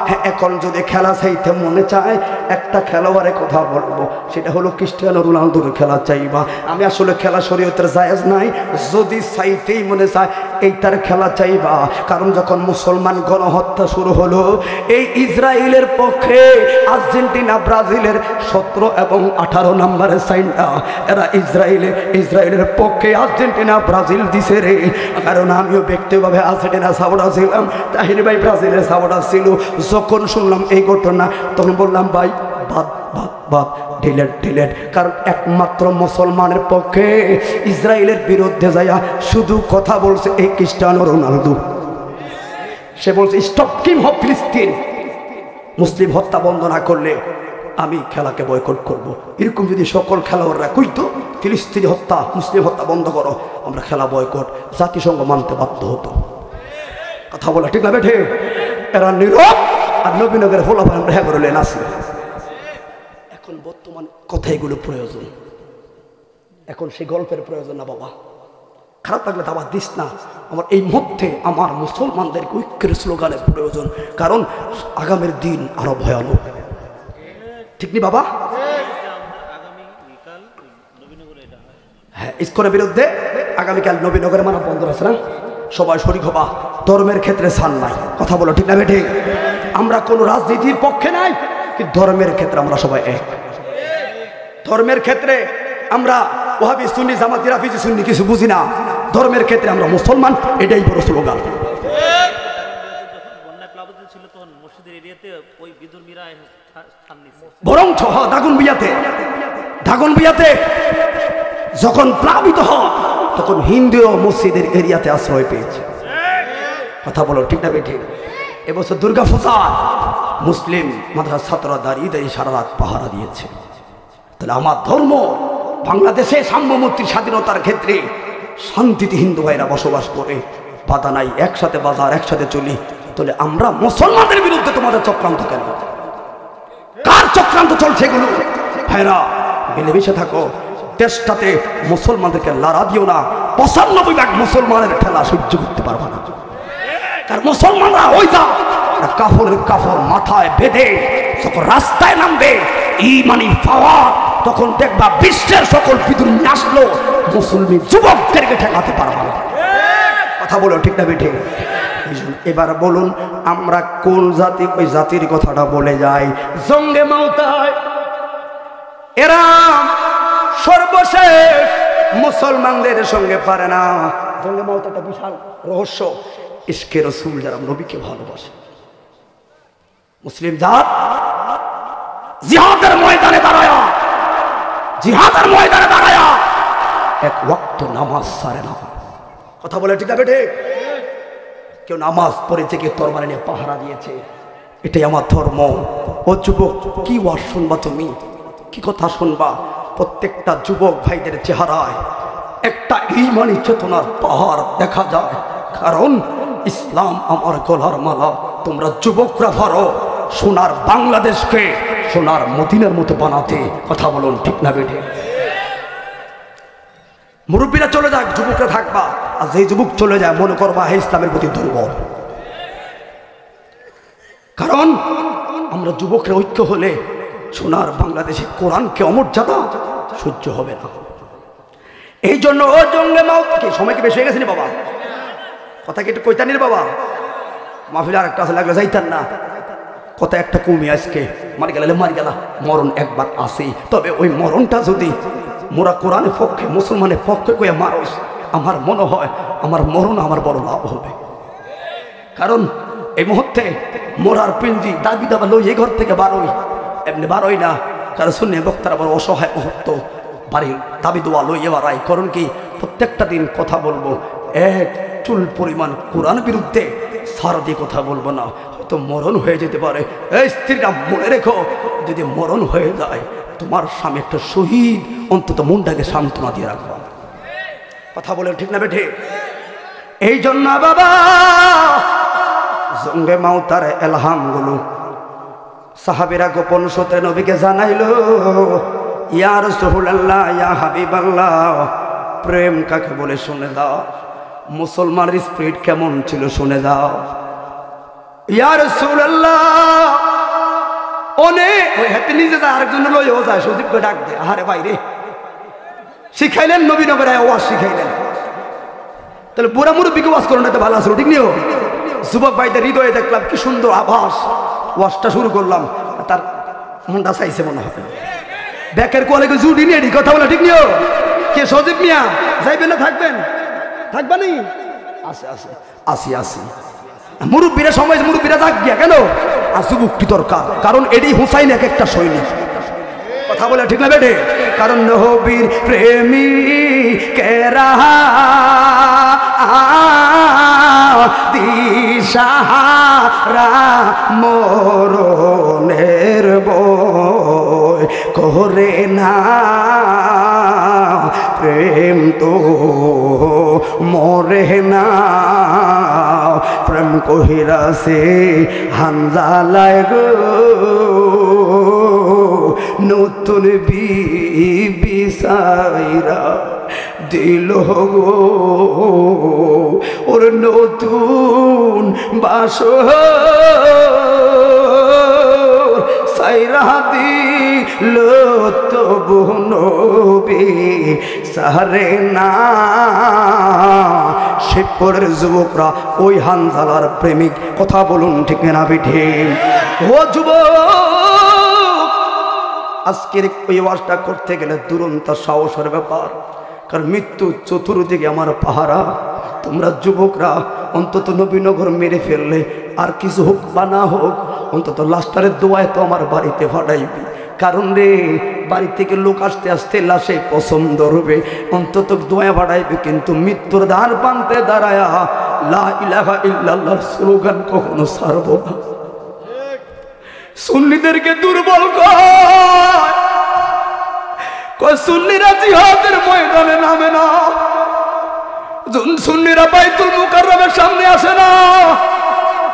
হ্যাঁ, এখন যদি খেলা চাইতে মনে চায় একটা খেলোয়াড়ের কথা বলবো, সেটা হলো ক্রিস্টিয়ানো রোনালদোর খেলা চাইবা। আমি আসলে খেলা শরীয়তের জায়েজ নাই, যদি চাইতেই মনে চায় এইটার খেলা চাইবা। কারণ যখন মুসলমান গণহত্যা শুরু হলো, এই ইসরায়েলের পক্ষে আর্জেন্টিনা ব্রাজিলের 17 এবং 18 নম্বরের সাইনটা এরা ইসরায়েলের পক্ষে আর্জেন্টিনা ব্রাজিল দিছে রে। কারণ আমিও ব্যক্তিগতভাবে আর্জেন্টিনা সাপোর্টার ছিলাম, তাহির ভাই ব্রাজিলের সাপোর্টার ছিল। যখন শুনলাম এই ঘটনা তখন বললাম ভাই বাদ বাদ বাদ, ডিলেট। কারণ একমাত্র মুসলমানের পক্ষে ইসরায়েলের বিরুদ্ধে যাইয়া শুধু কথা বলছে এই ক্রিস্টিয়ানো রোনালদো। সে বলছে স্টপ কিং অফ ফিলিস্তিন, মুসলিম হত্যা বন্ধ না করলে আমি খেলাকে বয়কট করব। এরকম যদি সকল খেলোয়াড়রা কইতো ফিলিস্তিনি হত্যা, মুসলিম হত্যা বন্ধ করো, আমরা খেলা বয়কট জাতিসংঘ মানতে বাধ্য হতো। কথা বলা ঠিক না বেঠে? এরা নীরব আর নবীনগরের ফলাফল আমরা হ্যাঁ করে আসি। এখন বর্তমান কথা এগুলো প্রয়োজন, এখন সেই গল্পের প্রয়োজন না বাবা। খারাপ লাগলে তো আবার দিস না। আমার এই মুহূর্তে আমার মুসলমানদেরকে ঐক্যের স্লোগানের প্রয়োজন, কারণ আগামীর দিন আরো ভয়ানক। ঠিক নি বাবা? হ্যাঁ, ইসকনের বিরুদ্ধে আগামীকাল নবীনগরে মানব বন্ধন আছে না? সবাই শরীক হবা। ধর্মের ক্ষেত্রে ছাড় নাই। কথা বলো ঠিক না বেঠিক? আমরা কোনো রাজনীতির পক্ষে নাই, কিন্তু ধর্মের ক্ষেত্রে আমরা সবাই এক। ধর্মের ক্ষেত্রে আমরা ওয়াহাবি সুন্নি জামাতি রাফিজি সুন্নি কিছু বুঝি না। ধর্মের ক্ষেত্রে আমরা মুসলমান, এটাই বড় স্লোগান। বরং দাগনবিয়াতে যখন প্লাবিত হয় তখন হিন্দু মসজিদের এরিয়াতে আশ্রয় পেয়েছে। কথা বলো ঠিক না বেঠিক? এবছর দুর্গা পূজা মুসলিম মাদ্রাসার ছাত্ররা দাঁড়িয়ে সারা রাত পাহারা দিয়েছে। তাহলে আমার ধর্ম বাংলাদেশে সাম্যমূর্তির স্বাধীনতার ক্ষেত্রে শান্তিতে হিন্দু ভাইরা বসবাস করে, বাধা নাই, একসাথে বাজার একসাথে চলি। তাহলে আমরা মুসলমানদের বিরুদ্ধে তোমাদের চক্রান্ত কেন? কার চক্রান্ত চলছে এগুলো? ভাইরা মিলেমিশে থাকো, দেশটাতে মুসলমানদেরকে লড়া দিও না। 95% মুসলমানের খেলা সহ্য করতে পারবে না। কারণ মুসলমানরা ওই যা কাফর মাথায় বেঁধে যখন রাস্তায় নামবে ইমানি পাওয়া, তখন দেখবা বিশ্বের সকল বিদ্রোহী আসলো, মুসলমান যুবকদেরকে ঠেকাতে পারবে না। কথা বলো ঠিক না বেঠে? এবার বলুন আমরা কোন জাতি? ওই জাতির কথাটা বলে যাই। জঙ্গে মাওতায় এরা সর্বশেষ মুসলমানদের সঙ্গে পারে না। জঙ্গে মাওতা একটা বিশাল রহস্য। ইশকে রাসূল, যারা নবীকে ভালোবাসে, মুসলিম জাত জিহাদের ময়দানে দাঁড়ায়া এক ওয়াক্ত নামাজ ছাড়ে না। কথা বলে ঠিক না বেঠে? কেউ নামাজ পড়েছে, কেউ তরবারি নিয়ে পাহারা দিয়েছে। এটাই আমার ধর্ম। ও যুবক, কি ওয়াজ শুনবা তুমি? কি কথা শুনবা? প্রত্যেকটা যুবক ভাইদের চেহারায় একটা ঈমানি চেতনার পাহাড় দেখা যায়। কারণ ইসলাম আমার গলার মালা। তোমরা যুবকরা পারো সোনার বাংলাদেশকে সোনার মদিনার মতো বানাতে। কথা বলুন ঠিক না বেঠে? মুরব্বীরা চলে যাক, যুবকরা থাকবা। আর যেই যুবক চলে যায় মনে করবা হে ইসলামের প্রতি দুর্বল। কারণ আমরা যুবকরা ঐক্য হলে সোনার বাংলাদেশে কোরআনকে অমর্যাদা সহ্য হবে না। এই জন্য ও জঙ্গে মাউতকে সময় কি বেশি হয়ে গেছে নি বাবা? কথা কি একটু কইতানি রে বাবা? মাহফিল আর একটা আছে লাগলে যাইতান না। কথা একটা কমে আজকে মারি গেলে মারি গেলা, মরণ একবার আসেই। তবে ওই মরণটা যদি মোরা কোরআনের পক্ষে মুসলমানের পক্ষে কয়ে মারস, আমার মনে হয় আমার মরণ আমার বড় লাভ হবে। কারণ এই মুহূর্তে মোরার পিঞ্জি দাবি দাবা লই এই ঘর থেকে বারোই, এমনি বারোই না। কারণ শুনে বক্তারা বড় অসহায় মুহূর্ত বাড়ির দাবি দোয়া লইয়ে বাড়াই। কারণ কি প্রত্যেকটা দিন কথা বলবো, এক চুল পরিমাণ কোরআন বিরুদ্ধে সারা দিয়ে কথা বলবো না, হয়তো মরণ হয়ে যেতে পারে। এই স্ত্রীরা মনে রেখো, যদি মরণ হয়ে যায় তোমার স্বামী একটা শহীদ, অন্তত মনটাকে সান্ত্বনা দিয়ে রাখবো। কথা বলে ঠিক না বেঠে? এই জন্য বাবা জঙ্গে মাউতার এলহামগুলো সাহাবীরা গোপন সূত্রে নবীকে জানাইলো, ইয়া রাসূলুল্লাহ, ইয়া হাবিবাল্লাহ, প্রেম কাকে বলে শুনে দাও, মুসলমানের স্পিরিট কেমন ছিল শুনে দাও। ইয়া রাসূলুল্লাহ, অনেক ওই হাতে নিজে যায় আরেকজন লইও যায়, সজীবকে ডাক দে, আরে ভাই রে শিখাইলেন নবী নগরে ওয়াজ শিখাইলেন। তাহলে বুড়া মুরব্বীকে ওয়াজ করো না, তো ভালো আসলো ঠিক নিও। যুবক ভাইদের হৃদয়ে দেখলাম কি সুন্দর আভাস, ওয়াজটা শুরু করলাম, তার মনটা চাইছে মনে হবে ব্যাকের কোয়ালে জুটি নিয়ে কথা বলে ঠিক নিও। কে সজীব মিয়া যাইবেন না থাকবেন? থাকবানি? আসে আসে আসি আসি মুরব্বীরা সময় মুরব্বীরা যাক গিয়া কেন? আর যুবকটি দরকার, কারণ এডি হুসাইন এক একটা সৈনিক। কথা বলে ঠিক না বেটে? কারণ নবীর প্রেমী কেরা দিশাহারা মরণের বই করে না, প্রেম তো মরে না। প্রেম কহিরা সে হানজালায় গো, নতুন বিবি সাইরা দিল গো, ওর নতুন বাসর সাইরা দিল তবু নবী সারে না। শিবপুরের যুবকরা ওই হানজালার প্রেমিক। কথা বলুন ঠিক না বিঠে? ও যুবক, আজকের ওই ওয়াজটা করতে গেলে দুরন্ত সাহসের ব্যাপার, কারণ মৃত্যু চতুর্দিকে আমার পাহারা। তোমরা যুবকরা অন্তত নবীনগর মেরে ফেললে আর কিছু হোক বা না হোক, অন্তত লাস্টারের দোয়ায় তো আমার বাড়িতে ফাটাইবি। কারণ রে বাড়ি থেকে লোক আসতে আসতে লাশে পছন্দ হবে, অন্তত দোয়া ফাটাইবে। কিন্তু মৃত্যুর দ্বার প্রান্তে দাঁড়ায়া লা ইলাহা ইল্লাল্লাহর স্লোগান কখনো ছাড়বো না। সুন্নিদেরকে দুর্বল কয়, সুন্নিরা জিহাদের ময়দানে নামে না, সুন্নিরা বাইতুল মুকাররমের সামনে আসে না।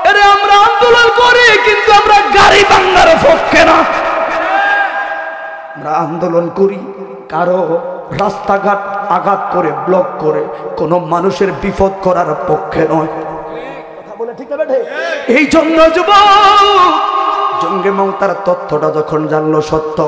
এরে আমরা আন্দোলন করি, কিন্তু আমরা গাড়ি ভাঙার পক্ষে না। আমরা আন্দোলন করি কারো রাস্তাঘাট আঘাত করে ব্লক করে কোনো মানুষের বিপদ করার পক্ষে নয়। কথা বলে ঠিক আছে? এই জন্য যুবক জঙ্গে মাউতার তথ্যটা যখন জানলো সত্য,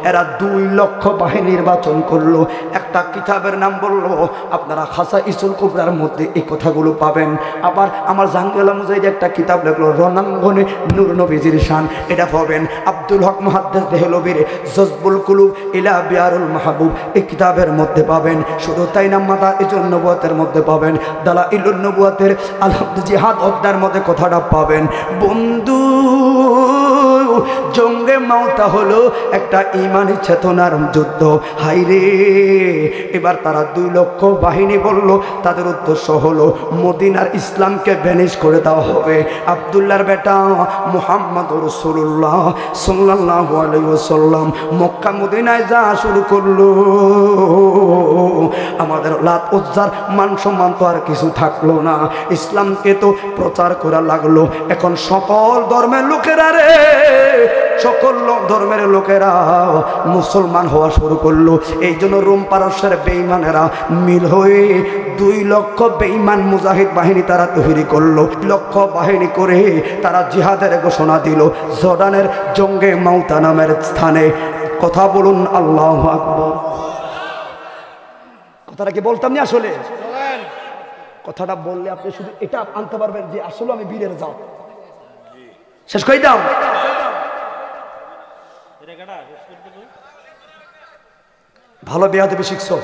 এরা 2 লক্ষ বাহিনী নির্বাচন করলো। একটা কিতাবের নাম বললো, আপনারা খাসা ইসুল কুবরার মধ্যে এই কথাগুলো পাবেন। আবার আমার জাঙ্গেলা মুজাহিদ একটা কিতাব লিখলো, রণাঙ্গনে নূর নবীজির শান, এটা পাবেন। আব্দুল হক মুহাদ্দিস দেহলভির জজবুল কুলুব ইলা বিয়ারুল মাহবুব এই কিতাবের মধ্যে পাবেন। শুধু তাই না, মাদাইজুন নবুয়াতের মধ্যে পাবেন। দালাইলুন নবুয়াতের আল জিহাদ অধ্যায়ের মধ্যে কথাটা পাবেন। বন্ধু, জঙ্গে মাউতা হলো একটা ইমানি চেতনার যুদ্ধ। হাইরে, এবার তারা 2 লক্ষ বাহিনী বলল, তাদের উদ্দেশ্য হলো মদিনার ইসলামকে ভ্যানিশ করে দেওয়া হবে। আব্দুল্লাহর বেটা মুহাম্মদ রাসূলুল্লাহ সাল্লাল্লাহু আলাইহি ওয়াসাল্লাম মক্কা মদিনায় যা শুরু করলো, আমাদের লাত উজ্জার মান সম্মান তো আর কিছু থাকলো না। ইসলামকে তো প্রচার করা লাগলো। এখন সকল ধর্মের লোকেরা রে সকল ধর্মের লোকেরা মুসলমান হওয়া শুরু করলো। এই জন্য রোম পারস্যের বেঈমানেরা মিল হয়ে 2 লক্ষ বেঈমান মুজাহিদ বাহিনী তারা তৈরি করলো। লক্ষ বাহিনী করে তারা জিহাদের ঘোষণা দিল জর্ডানের জঙ্গে মাউতা নামের স্থানে। কথা বলুন আল্লাহু আকবার। কথাটা কি বলতাম না? আসলে কথাটা বললে আপনি শুধু এটা আনতে পারবেন যে আসলে আমি বীরের জাত। শেষ করে দাও। ভালো বেয়াদবি শিখছো,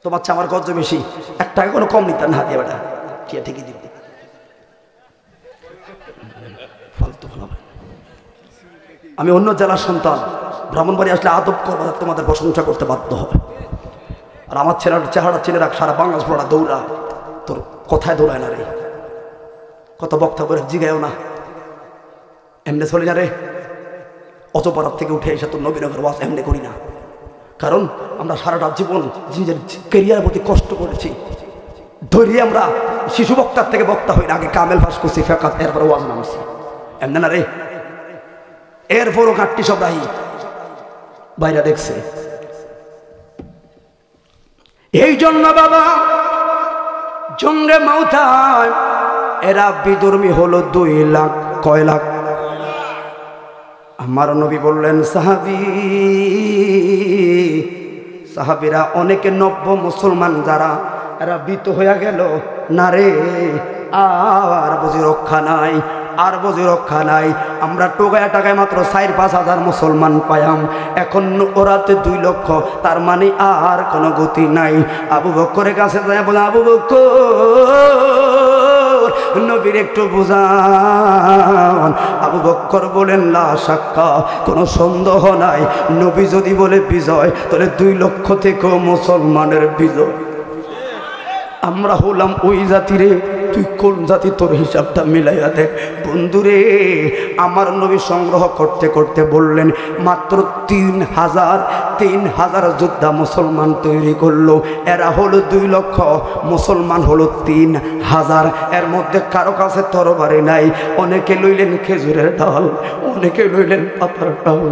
তোমার চেয়ে আমার গজ্জ বেশি, 1 টাকা কোনো কম নিতেন না দিয়ে বেটা কি ঠিকই দিবে ফালতু ভালো। আমি অন্য জেলার সন্তান, ব্রাহ্মণবাড়ি আসলে আদব করবো, তোমাদের প্রশংসা করতে বাধ্য হবে। আর আমার ছেলের চেহারা চিনে রাখ, সারা বাংলাদেশ পড়া দৌড়া, তোর কথায় দৌড়ায় না রে, কত বক্তা করে জিগায়ও না, এমনি চলি না রে। অতপাড়ার থেকে উঠে এসে তোর নবীনগর ওয়াজ এমনি করি না, কারণ আমরা সারাটা জীবন নিজের কেরিয়ারের প্রতি কষ্ট করেছি। ধৈর্য আমরা শিশু বক্তার থেকে বক্তা হই না, আগে কামেল ফাঁস করছি, ফেকাত, এরপরে ওয়াজ নামছি, এমনি না রে। এরপরও কাটটি সব রাহি বাইরে দেখছে। এই জন্য বাবা জঙ্গে মাউতায় এরা বিধর্মী হলো 2 লাখ। কয় লাখ? আমার নবী বললেন সাহাবীরা অনেকে নব্য মুসলমান যারা এরা ভীত হইয়া গেল, না রে আর বুঝি রক্ষা নাই, আর বুঝি রক্ষা নাই। আমরা টাকায় মাত্র 4-5 হাজার মুসলমান পাইয়াম, এখন ওরাতে 2 লক্ষ, তার মানে আর কোনো গতি নাই। আবু বকরের কাছে যায় বলে, আবু বকর নবীর একটু বুঝান। আবু বকর বলেন, লা শাক্কা, কোনো সন্দেহ নাই, নবী যদি বলে বিজয়, তাহলে 2 লক্ষ থেকেও মুসলমানের বিজয়। আমরা হলাম ওই জাতিরে, তুই কোন জাতি, তোর হিসাবটা মিলাইয়া দে। বন্ধুরে, আমার নবী সংগ্রহ করতে করতে বললেন মাত্র 3,000 যোদ্ধা মুসলমান তৈরি করলো। এরা হলো 2 লক্ষ, মুসলমান হলো 3,000। এর মধ্যে কারো কাছে তরবারি নাই, অনেকে লইলেন খেজুরের ডাল, অনেকে লইলেন পাতার ডাল,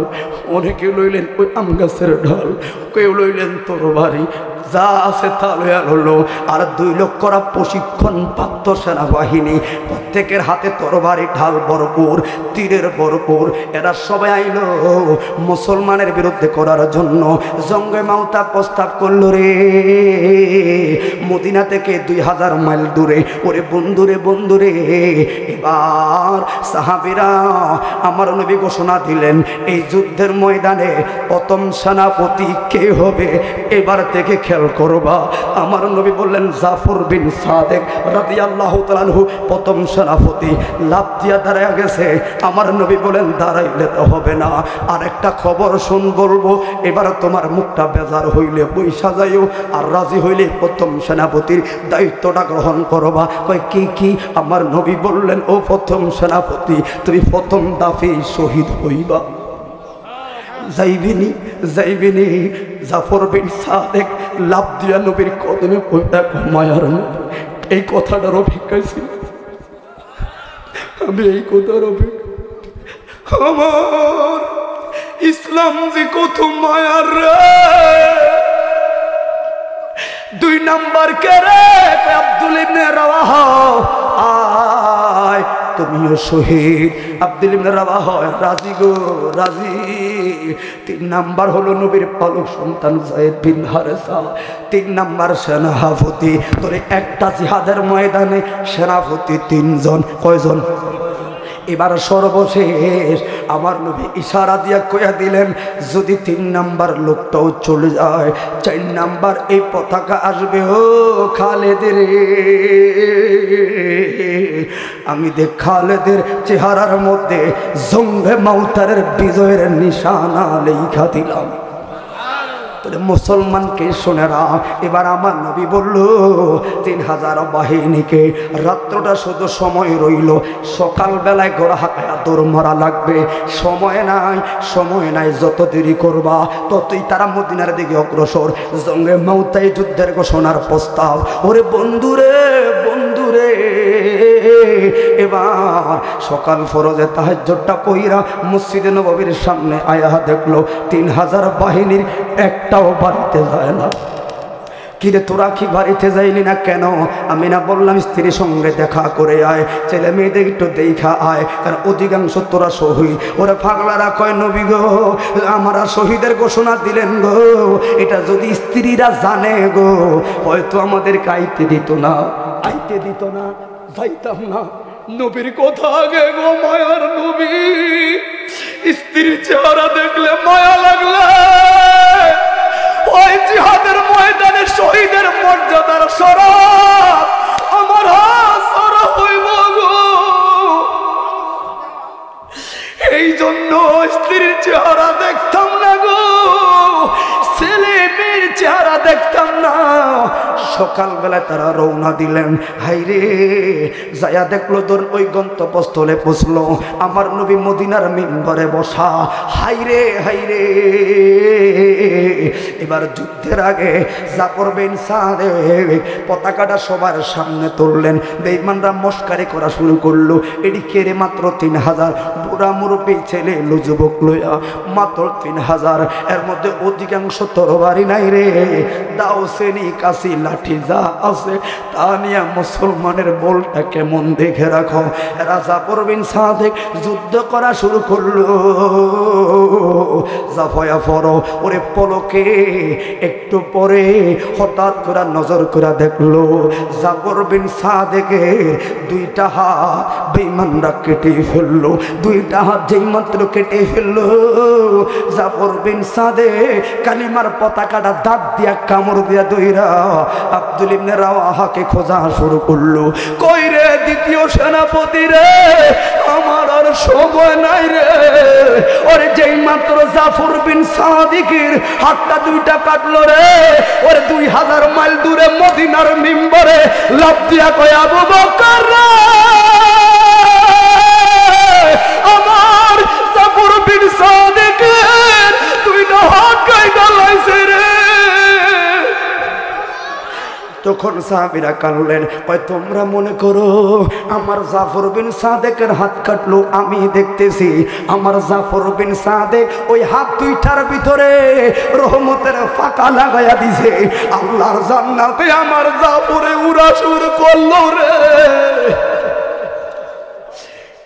অনেকে লইলেন ওই আম গাছের ডাল, কেউ লইলেন তরবারি, যা আছে তা লইয়া হলো। আর 2 লক্ষরা প্রশিক্ষণ প্রাপ্ত সেনাবাহিনী, প্রত্যেকের হাতে তরবারি ঢাল ভরপুর, তীরের ভরপুর। এরা সবাই আইল মুসলমানের বিরুদ্ধে করার জন্য। জঙ্গে মাউতা প্রস্তাব করল রে মদিনা থেকে 2000 মাইল দূরে। ওরে বন্ধুরে বন্ধুরে, এবার সাহাবীরা আমার নবী ঘোষণা দিলেন এই যুদ্ধের ময়দানে প্রথম সেনাপতি কে হবে এবার থেকে খেয়াল করবা। আমার নবী বললেন জাফর বিন সাদেক রাদিয়াল্লাহু তাআলা আনহু প্রথম সেনাপতি। লাফ দিয়া দাঁড়ায় গেছে। আমার নবী বলেন দাঁড়াইলে তো হবে না, আর একটা খবর শুন বলবো, এবার তোমার মুখটা বেজার হইলে বইসা যাইও, আর রাজি হইলে প্রথম সেনাপতির দায়িত্বটা গ্রহণ করবা। কয় কি কি? আমার নবী বললেন ও প্রথম সেনাপতি, তুমি প্রথম দাফে শহীদ হইবা। যাইবিনি যাইবিনি। জাফর বিন সাদেক লাভ দিয়া নবীর কদমে পড়ে, মায়ার নবী, এই কথাটার অপেক্ষায় ছিল আমি, এই কথার অপেক্ষা। আমার ইসলাম যে কত মায়ার রে। 2 নাম্বার কে রে? আব্দুল ইবনে রাওয়াহা, আয় তুমিও শহীদ। আব্দুল ইবনে রাওয়াহা রাজি গো, রাজি। 3 নাম্বার হলো নবীর পালক সন্তান যায়েদ বিন হারেসা, 3 নাম্বার সেনাপতি। তোরে একটা জিহাদের ময়দানে সেনাপতি 3 জন। কয়জন? এবার সর্বশেষ আমার নবী ইশারা দিয়া কইয়া দিলেন যদি 3 নাম্বার লোকটাও চলে যায়, 4 নাম্বার এই পতাকা আসবে। ও খালেদের, আমি দেখ খালেদের চেহারার মধ্যে জঙ্গে মাউতারের বিজয়ের নিশানা লেখা দিলাম। মুসলমানকে শোনেরা, এবার আমার নবী বলল 3000 বাহিনীকে রাত্রটা শুধু সময় রইল, সকাল বেলায় ঘোড়া হাঁকায়া দৌড় মারা লাগবে। সময় নাই, সময় নাই, যত দেরি করবা ততই তারা মদিনার দিকে অগ্রসর। জঙ্গে মাউতাই যুদ্ধের ঘোষণার প্রস্তাব। ওরে বন্ধুরে বন্ধুরে, এবার সকাল ফরজে তাহাজ্জুদটা পইরা মসজিদে নববীর সামনে আয়া দেখলো 3000 বাহিনীর একটাও বাড়িতে যায় না। কিরে তোরা কি বাড়িতে যাইলি না কেন? আমি না বললাম স্ত্রীর সঙ্গে দেখা করে আয়, ছেলে মেয়েদের একটু দেখা আয়, কারণ অধিকাংশ তোরা শহীদ। ওরা পাগলারা কয় নবী গো আমরা শহীদের ঘোষণা দিলেন গো, এটা যদি স্ত্রীরা জানে গো হয়তো আমাদেরকে আইতে দিত না, আইতে দিত না, যাইতাম না। নবীর কথা আগে গো, মায়ার নবী, স্ত্রীর চেহারা দেখলে মায়া লাগলে ওই জিহাদের ময়দানে শহীদের মর্যাদার শরফ আমার হাসরা হইব গো। এই জন্য স্ত্রীর চেহারা দেখতাম না গো, ছেলে মেয়ের চেহারা দেখতাম না। সকালবেলা তারা রওনা দিলেন। হাইরে যায়া দেখলো তোর ওই গন্তব্যস্থলে পৌঁছলো, আমার নবী মদিনার মিম্বরে বসা। হাইরে হাইরে এবার যুদ্ধের আগে জাফর বিন সাদেক পতাকাটা সবার সামনে তুললেন। বেঈমানরা মস্কারি করা শুরু করলো, এদিকে রে মাত্র 3000 বুড়া মুরব্বী ছেলে যুবক লইয়া মাত্র 3000, এর মধ্যে অধিকাংশ তরবারি নাই রে, দাও শ্রেণী কাশি লাঠি যা আছে তা নিয়ে মুসলমানের বলটা কেমন দেখে রাখো। এরা জাফর বিন সাদেক যুদ্ধ করা শুরু করলো। জাফয়া ফরো ওরে পলকে একটু পরে হঠাৎ করে নজর করে দেখলো জাফর বিন সাদেকের 2টা হাত বেঈমানরা কেটে ফেললো। 2টা হাত যেই মাত্র কেটে ফেললো, জাফর বিন সাদেক কালিমার পতাকাটা দাঁত দিয়া কামড় দিয়া দইরা আব্দুল ইবনে রাওয়াহাকে খোঁজা শুরু করলো। কই রে দ্বিতীয় সেনাপতি রে, আমার আর সময় নাই রে। ওরে যেই মাত্র জাফর বিন সাদেকের হাতটা 2টা কাটলো রে, ওরে 2000 মাইল দূরে মদিনার মিম্বরে লাফ দিয়া কয় আবু বকর রে, আমার জাফর বিন সাদেকের 2টা হাত কাইটা লাইছে রে। তখন সাহাবীরা কানলেন, কয় তোমরা মনে করো আমার জাফর বিন সাদেকের হাত কাটলো, আমি দেখতেছি আমার জাফর বিন সাদেক ওই হাত 2টার ভিতরে রহমতের ফাঁকা লাগাইয়া দিছে। আল্লাহর জান্নাতে আমার জাফরে উড়াসুর করলো রে।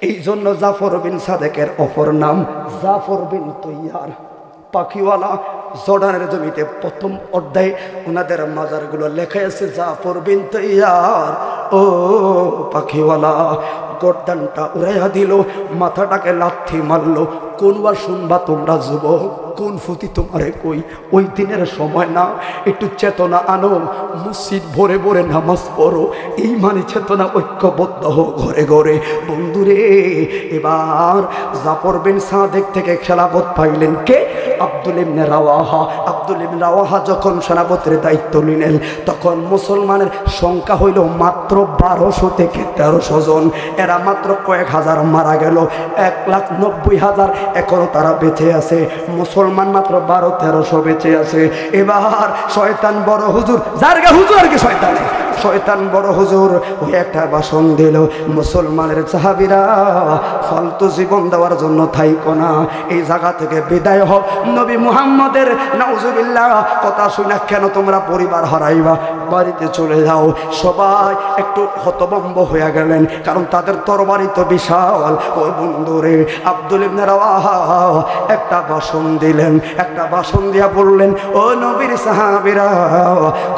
এই জন্য জাফর বিন সাদেকের অপর নাম জাফর বিন তৈয়ার, পাখিওয়ালা। জর্ডানের জমিতে প্রথম অধ্যায়ে ওনাদের মাজারগুলো লেখা আছে জাফর বিন তৈয়ার। ও পাখিওয়ালা গর্দানটা উড়াইয়া দিল, মাথাটাকে লাথি মারলো। কোন বার শুনবা তোমরা যুবক, কোন ফুতি তোমারে কই, ওই দিনের সময় না, একটু চেতনা আনো, মসজিদ ভরে ভরে নামাজ পড়ো, এই মানে চেতনা ঐক্যবদ্ধ হোক ঘরে ঘরে। বন্ধুরে এবার জাফর বিন সাদেক থেকে খেলাফত পাইলেন কে? আব্দুল ইবনে রাওয়াহা। আব্দুল ইবনে রাওয়াহা যখন সেনাপতির দায়িত্ব নিলেন তখন মুসলমানের সংখ্যা হইল মাত্র 1200 থেকে 1300 জন। এরা মাত্র কয়েক হাজার মারা গেল, 1,90,000 এখনো তারা বেঁচে আছে। মুসলমান মাত্র 1200-1300 বেঁচে আছে। এবার শয়তান বড় হুজুর, জারগা হুজুর আর কি শয়তান, শয়তান বড় হুজুর ওই একটা ভাষণ দিল, মুসলমানের সাহাবীরা ফালতু জীবন দেওয়ার জন্য থাইকো না, এই জায়গা থেকে বিদায় হোক। নবী মুহাম্মদের নাউজুবিল্লাহ কথা শুনে কেন তোমরা পরিবার হারাইবা, বাড়িতে চলে যাও। সবাই একটু হতভম্ব হয়ে গেলেন, কারণ তাদের তরবারি তো বিশাল। ওই বন্ধুরে আব্দুল ইবনে রাওয়াহা একটা ভাষণ দিলেন, একটা ভাষণ দিয়া বললেন, ও নবীর সাহাবীরা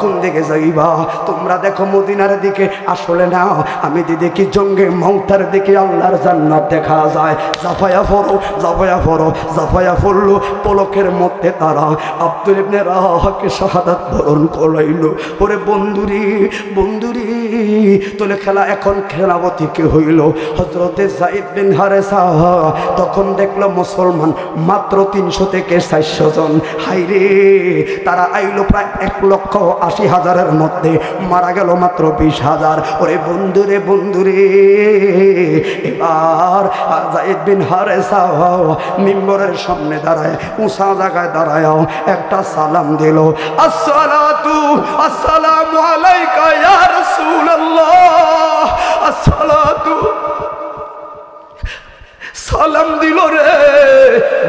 কোন দিকে যাইবা? তোমরা দেখো মদিনার দিকে, আসলে না আমি দেখি জঙ্গে মৌতার দিকে আল্লাহর জান্নাত দেখা যায়। জাফায়া ফরো, জাফায়া ফরো, জাফায়া ফরলো। পলকের মধ্যে তারা আব্দুল ইবনে রাওয়াহাকে শাহাদাত বরণ করাইল। ওরে বন্ধুরি বন্ধুরি, তোলে খেলা এখন খেলাবতী কে হইল? হযরতে যায়েদ বিন হারেসা। তখন দেখলো মুসলমান মাত্র 300 থেকে 400 জন। হাইরে তারা আইলো প্রায় 1,80,000-এর মধ্যে। মারা গেল মাত্র 20,000। ওরে বন্ধুরে বন্ধুরে, এবার যায়েদ বিন হারেসা মিম্বরের সামনে দাঁড়ায়, উঁচা জায়গায় দাঁড়ায় একটা সালাম দিল, আসসালাতু আসসালামু আলাইকা ইয়া রাসূলুল্লাহ, আসসালাতু। সালাম দিল রে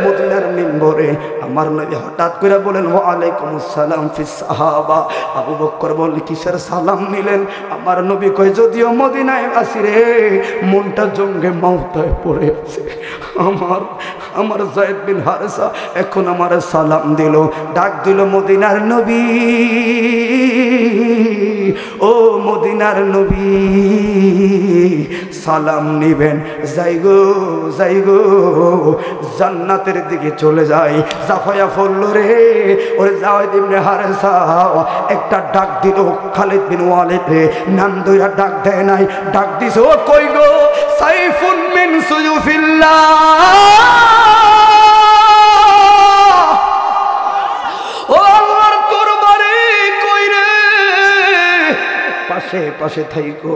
মদিনার মিম্বরে। আমার নবী হঠাৎ করে বলেন ওয়া আলাইকুমুস সালাম ফিস সাহাবা। আবু বকর বলে কিসের সালাম নিলেন? আমার নবী কয় যদিও মদিনায় আসি রে, মনটা জঙ্গে মাউতায় পড়ে আছে। আমার যায়েদ বিন হারেসা এখন আমার সালাম দিল, ডাক দিল মদিনার নবী, ও মদিনার নবী সালাম নিবেন। যাই গো যাই গো, জান্নাতের দিকে চলে যাই। জাফায়া ফল রে, ওরে যায়েদ ইবনে হারেসা একটা ডাক দিল খালিদ বিন ওয়ালিদ রে, নাম দইরা ডাক দেয় নাই, ডাক দিছে ও কই গো, সাইফুন মিন সুয়ুফিল্লাহ, ও আল্লাহর তরবারি কই রে, পাশে পাশে থাইকো,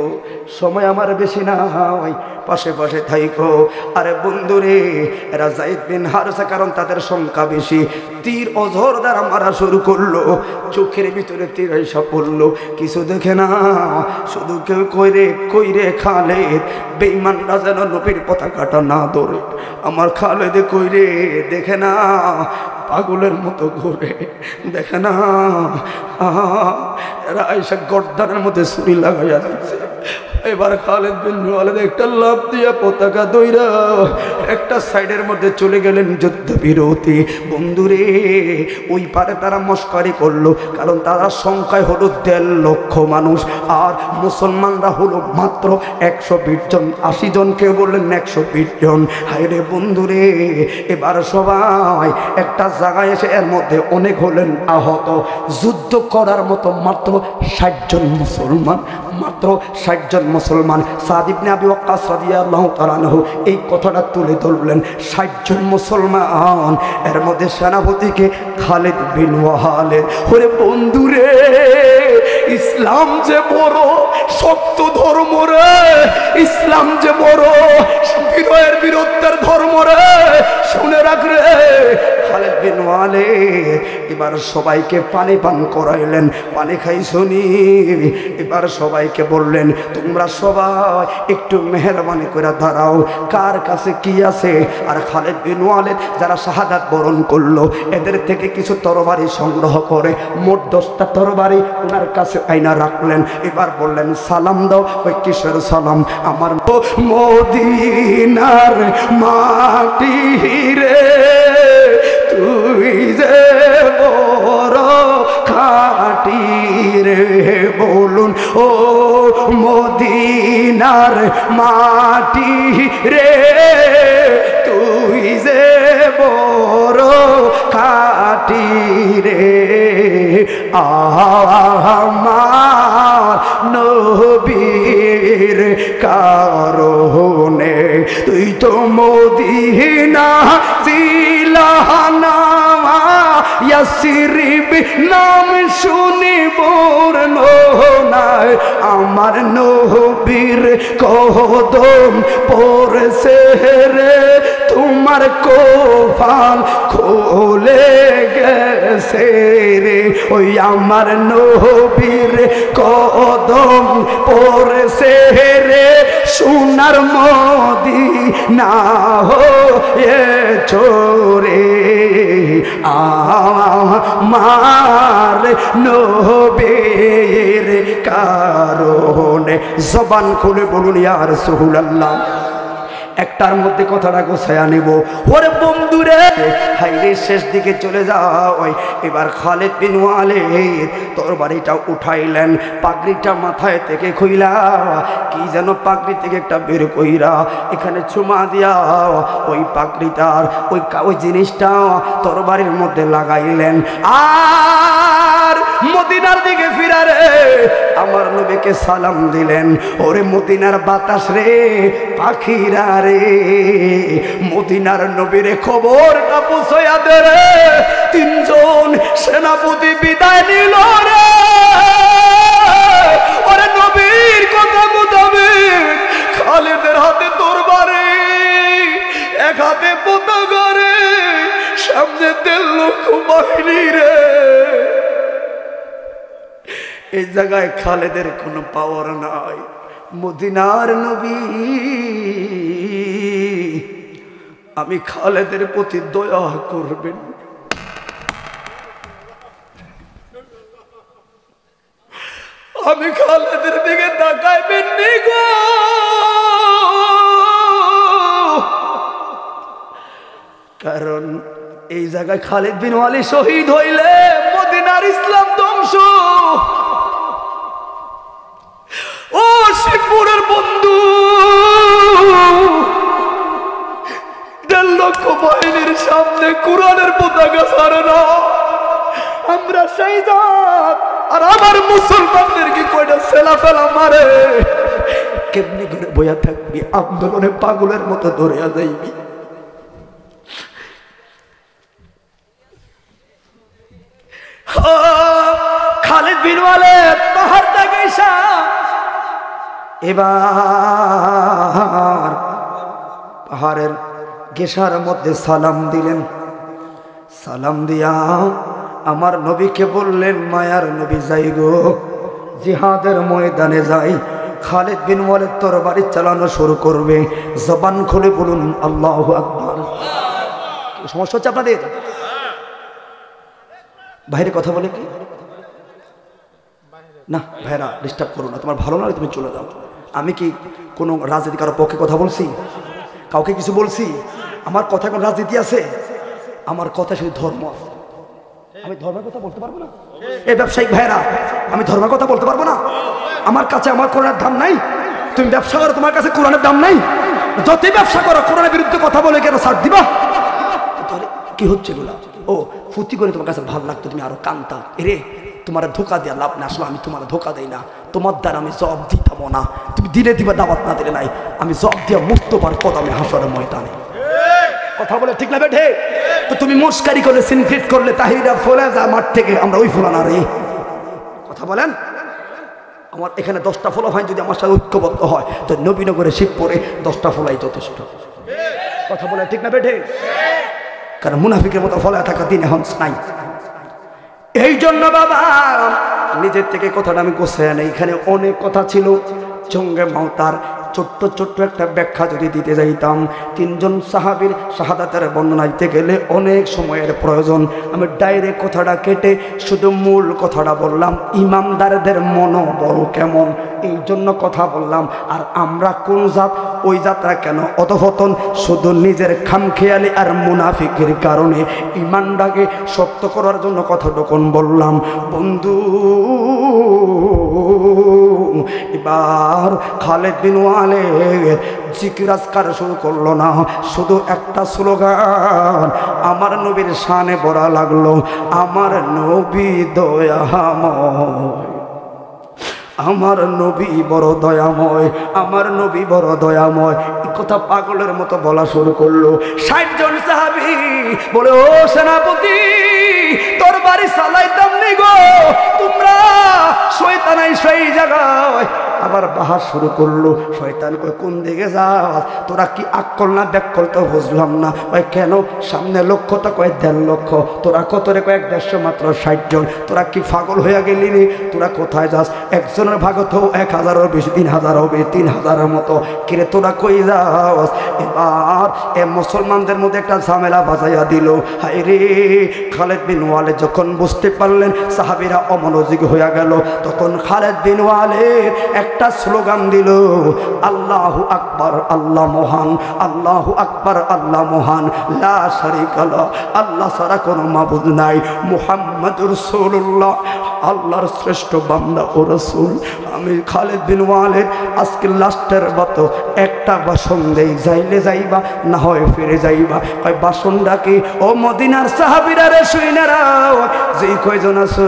সময় আমার বেশি না হয়, পাশে পাশে থাইকো। আরে বন্ধুরে, এরা যায়েদ বিন হারেসা, কারণ তাদের সংখ্যা বেশি, তীর অঝর দ্বারা মারা শুরু করলো, চোখের ভিতরে তীর এসে পড়লো, কিছু দেখে না, শুধু কেউ কইরে খালেদ, বেঈমানরা যেন নবীর পতাকাটা না ধরে। আমার খালেদ কইরে দেখে না, পাগলের মতো ঘুরে, দেখে না, এরা এসে গর্দানের মধ্যে ছুরি লাগাইয়া দিচ্ছে। এবার খালিদ বিন ওয়ালিদ একটা লাফ দিয়া পতাকা দইরা একটা সাইডের মধ্যে চলে গেলেন, যুদ্ধ বিরতি। বন্ধুরে, ওই পারে তারা মস্কারি করলো, কারণ তারা সংখ্যায় হলো 1.5 লক্ষ মানুষ, আর মুসলমানরা হলো মাত্র 120 জন। 80 জনকে বললেন 120 জন। হায়রে বন্ধুরে, এবার সবাই একটা জায়গায় এসে এর মধ্যে অনেক হলেন আহত। যুদ্ধ করার মতো মাত্র 60 জন মুসলমান, মাত্র 60 জন মুসলমান। সাদ ইবনে আবি ওয়াক্কাস রাদিয়াল্লাহু তাআলা আনহু এই কথাটা তুলে ধরলেন, 60 জন মুসলমান, এর মধ্যে সেনাপতিকে খালিদ বিন ওয়ালিদ। ওরে বন্ধুরে, ইসলাম যে বড় শক্ত ধর্ম রে, ইসলাম যে বড় বিনয়ের বীরত্বের ধর্ম রে, শুনে রাখ রে। খালিদ বিন ওয়ালিদ এবার সবাইকে পানি পান করাইলেন, পানি খাই শুনি। এবার সবাইকে বললেন, তোমরা সবাই একটু মেহরবানি করে দাঁড়াও, কার কাছে কি আছে। আর খালিদ বিন ওয়ালিদ যারা শাহাদাত বরণ করলো, এদের থেকে কিছু তরবারি সংগ্রহ করে মোট 10টা তরবারি ওনার কাছে আইনা রাখলেন। এবার বললেন, সালাম দাও। ওই কিসের সালাম? আমার মদিনার মাটি রে, তুই যে বড় খাঁটি রে, বলুন ও মদিনার মাটি রে, তুই যে বড় খাঁটি রে, আমার নবীর কারণে তুই তো মদিনা জিলানা ইয়াসরিব নাম শুনি বর্ণ নাই, আমার নবীর কদম পড়ছে রে, তোমার কপাল খুলে গেছে রে। ওই আমার নবীর কদম পড়ছে রে, সোনার মদিনা হয়েছো রে, আমার নবীর কারণে। জবান খুলে বলুন ইয়া রাসূলুল্লাহ। একটার মধ্যে কথাটা গোছায়া নেব। ওরে বন্ধুরে, হাইরে শেষ দিকে চলে যাও। এবার খালিদ বিন ওয়ালিদ তরবারিটা উঠাইলেন, পাগড়িটা মাথায় থেকে খুইলা, কি যেন পাগড়ি থেকে একটা বের কইরা এখানে চুমা দিয়া ওই পাগড়িটার ওই জিনিসটা তরবারির মধ্যে লাগাইলেন। আর মদিনার দিকে ফিরা রে, আমার নবীকে সালাম দিলেন। ওরে মদিনার বাতাস রে, পাখিরা রে, মদিনার নবীরে খবরটা পৌঁছায়া দে রে। 3 জন সেনাপতি বিদায় নিল রে। ও খালেদের হাতে তরবারি, এক হাতে পতাকা রে, সামনে 3 লক্ষ বাহিনী রে। এই জায়গায় খালেদের কোনো পাওয়ার নাই। মদিনার নবী আমি খালেদের প্রতি দয়া করবেন। আমি খালেদের দিকে তাকাইবেন নি গো, কারণ এই জায়গায় খালিদ বিন ওয়ালিদ শহীদ হইলে মদিনার ইসলাম ধ্বংস। ও শিবপুরের বন্ধু, 1.5 লক্ষ বাহিনীর সামনে কোরআনের পতাকা ছাড়ে না। আমরা শহীদ আর আমার মুসলমানদেরকে কয়টা সেলা ফেলা মারে, কেমনি করে বইয়া থাকবি? আন্দোলনে পাগলের মতো ধরিয়া যাইবি। খালিদ বিন ওয়ালিদ পাহাড় থেকে এসা এবার পাহাড়ের গেশার মধ্যে সালাম দিলেন। সালাম দিয়া আমার নবীকে বললেন, মায়ার নবী যাই গো, জিহাদের ময়দানে যাই। খালিদ বিন ওয়ালিদ তরবারি চালানো শুরু করবে। জবান খুলে বলুন আল্লাহু আকবার। সমস্যা হচ্ছে আপনাদের? বাইরে কথা বলে কি না? ভাইরা ডিস্টার্ব করো না, তোমার ভালো না তুমি চলে যাও। আমি কি কোনো রাজনীতি কারোর পক্ষে কথা বলছি? কাউকে কিছু বলছি? আমার কথা কোনো রাজনীতি আছে? আমার কথা শুধু ধর্ম। আমি ধর্মের কথা বলতে পারবো না? এই ব্যবসায়িক ভাইরা, আমি ধর্মের কথা বলতে পারবো না? আমার কাছে আমার কোরআনের দাম নাই? তুমি ব্যবসা করো, তোমার কাছে কোরআনের দাম নাই? যতই ব্যবসা করো, কোরআনের বিরুদ্ধে কথা বলে কেন ছাড় দিবা? তাহলে কি হচ্ছে বলা? ও ফুটি করে তোমার কাছে ভালো লাগতো, তুমি আরো কান্তা। এরে তোমার ধোকা দেওয়া লাভ না। আসলে আমি তোমার ধোকা দেই না, তোমার দ্বারা আমি জব দিতাম না। তুমি দিলে দিবা, দাওয়াত না দিলে নাই। আমি জব দিয়া মুস্তফার কদমে হাসরের ময়দানে। কথা বলে ঠিক না বেঠে? তো তুমি মুস্কারি করলে, সিনক্রেট করলে, তাহিরা ফলে যা মাঠ থেকে, আমরা ওই ফোলা না রে। কথা বলেন। আমার এখানে 10টা ফলো ভাই যদি আমার সাথে ঐক্যবদ্ধ হয়, তো নবীনগরে শিবপুরে 10টা ফলাই যথেষ্ট। কথা বলে ঠিক না বেঠে? কারণ মুনাফিকের মতো ফলে থাকা দিন এখন নাই। এই জন্য বাবা নিজের থেকে কথাটা আমি গোছায় নেই। এখানে অনেক কথা ছিল। জঙ্গে মাওতার ছোট্ট ছোট্ট একটা ব্যাখ্যা যদি দিতে যাইতাম, 3 জন সাহাবীর শাহাদাতের বর্ণনা দিতে গেলে অনেক সময়ের প্রয়োজন। আমি ডাইরেক্ট কথাটা কেটে শুধু মূল কথাটা বললাম, ইমানদারদের মনোবল কেমন, এই জন্য কথা বললাম। আর আমরা কোন জাত, ওই জাতটা কেন অধঃপতন? শুধু নিজের খামখেয়ালি আর মুনাফিকের কারণে ইমানটাকে শক্ত করার জন্য কথাটুকুন বললাম। বন্ধু এবার খালিদ বিন ওয়ালিদ জিকির আজকার শুরু করলো না, শুধু একটা স্লোগান আমার নবীর শানে বলা লাগলো, আমার নবী দয়াময়, আমার নবী বড় দয়াময়, আমার নবী বড় দয়াময়। এই কথা পাগলের মতো বলা শুরু করলো। 60 জন সাহাবী বলে, ও সেনাপতি, তোর বাড়ি চালাইতাম নি গো, তোমরা শয়তানাই সেই জায়গায়। আবার বাহার শুরু করলো। শয়তান কই, কোন দিকে যাও? তোরা কি আকল না ব্যাকল তো বুঝলাম না। কয় কেন? সামনে লক্ষ্যটা কয় 1.5 লক্ষ, তোরা কত রে? কয়েক 150 মাত্র 60 জন। তোরা কি পাগল হইয়া গেলি রে? তোরা কোথায় যাস? একজনের ভাগ তো 1000-এর বেশি, 3000 হবে, 3000-এর মতো। কিরে তোরা কই যাস? এবার এ মুসলমানদের মধ্যে একটা ঝামেলা বাজাইয়া দিল। হায় রে, খালিদ বিন ওয়ালিদ যখন বুঝতে পারলেন সাহাবীরা অমনোযোগী হইয়া গেল, তখন খালিদ বিন ওয়ালিদ একটা স্লোগান দিল, আল্লাহু আকবার, আল্লাহ মহান, আল্লাহু আকবার, আল্লাহ মহান, লা শারীকা লাহু, আল্লাহ ছাড়া কোনো মাবুদ নাই, মুহাম্মাদুর রাসূলুল্লাহ, আল্লাহর শ্রেষ্ঠ বান্দা ও রাসূল। আমি খালিদ বিন ওয়ালিদ আজকে লাস্টের মতো একটা ভাষণ দেই, যাইলে যাইবা, না হয় ফিরে যাইবা। কয় ভাষণটা কি? ও মদিনার সাহাবীরা রে, শুইনারা, যেই কয়জন আছো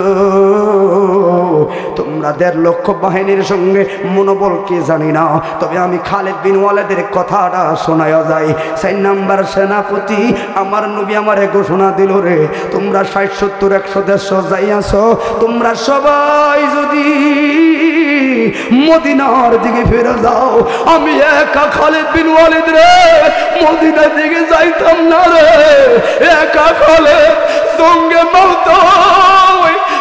তোমরা 1.5 লক্ষ বাহিনীর সঙ্গে মনোবল কি জানি না, তবে আমি খালেদ বিন ওয়ালিদের কথাটা শোনায়া যায়। 4 নাম্বার সেনাপতি আমার নবী আমারে ঘোষণা দিল, রে তোমরা 60, 70, 100, 150 যাইয়াছো, তোমরা সবাই যদি মদিনার দিকে ফিরে যাও, আমি একা খালেদ বিন ওয়ালিদ রে মদিনার দিকে যাইতাম না রে। একা খালেদ সঙ্গে মৌত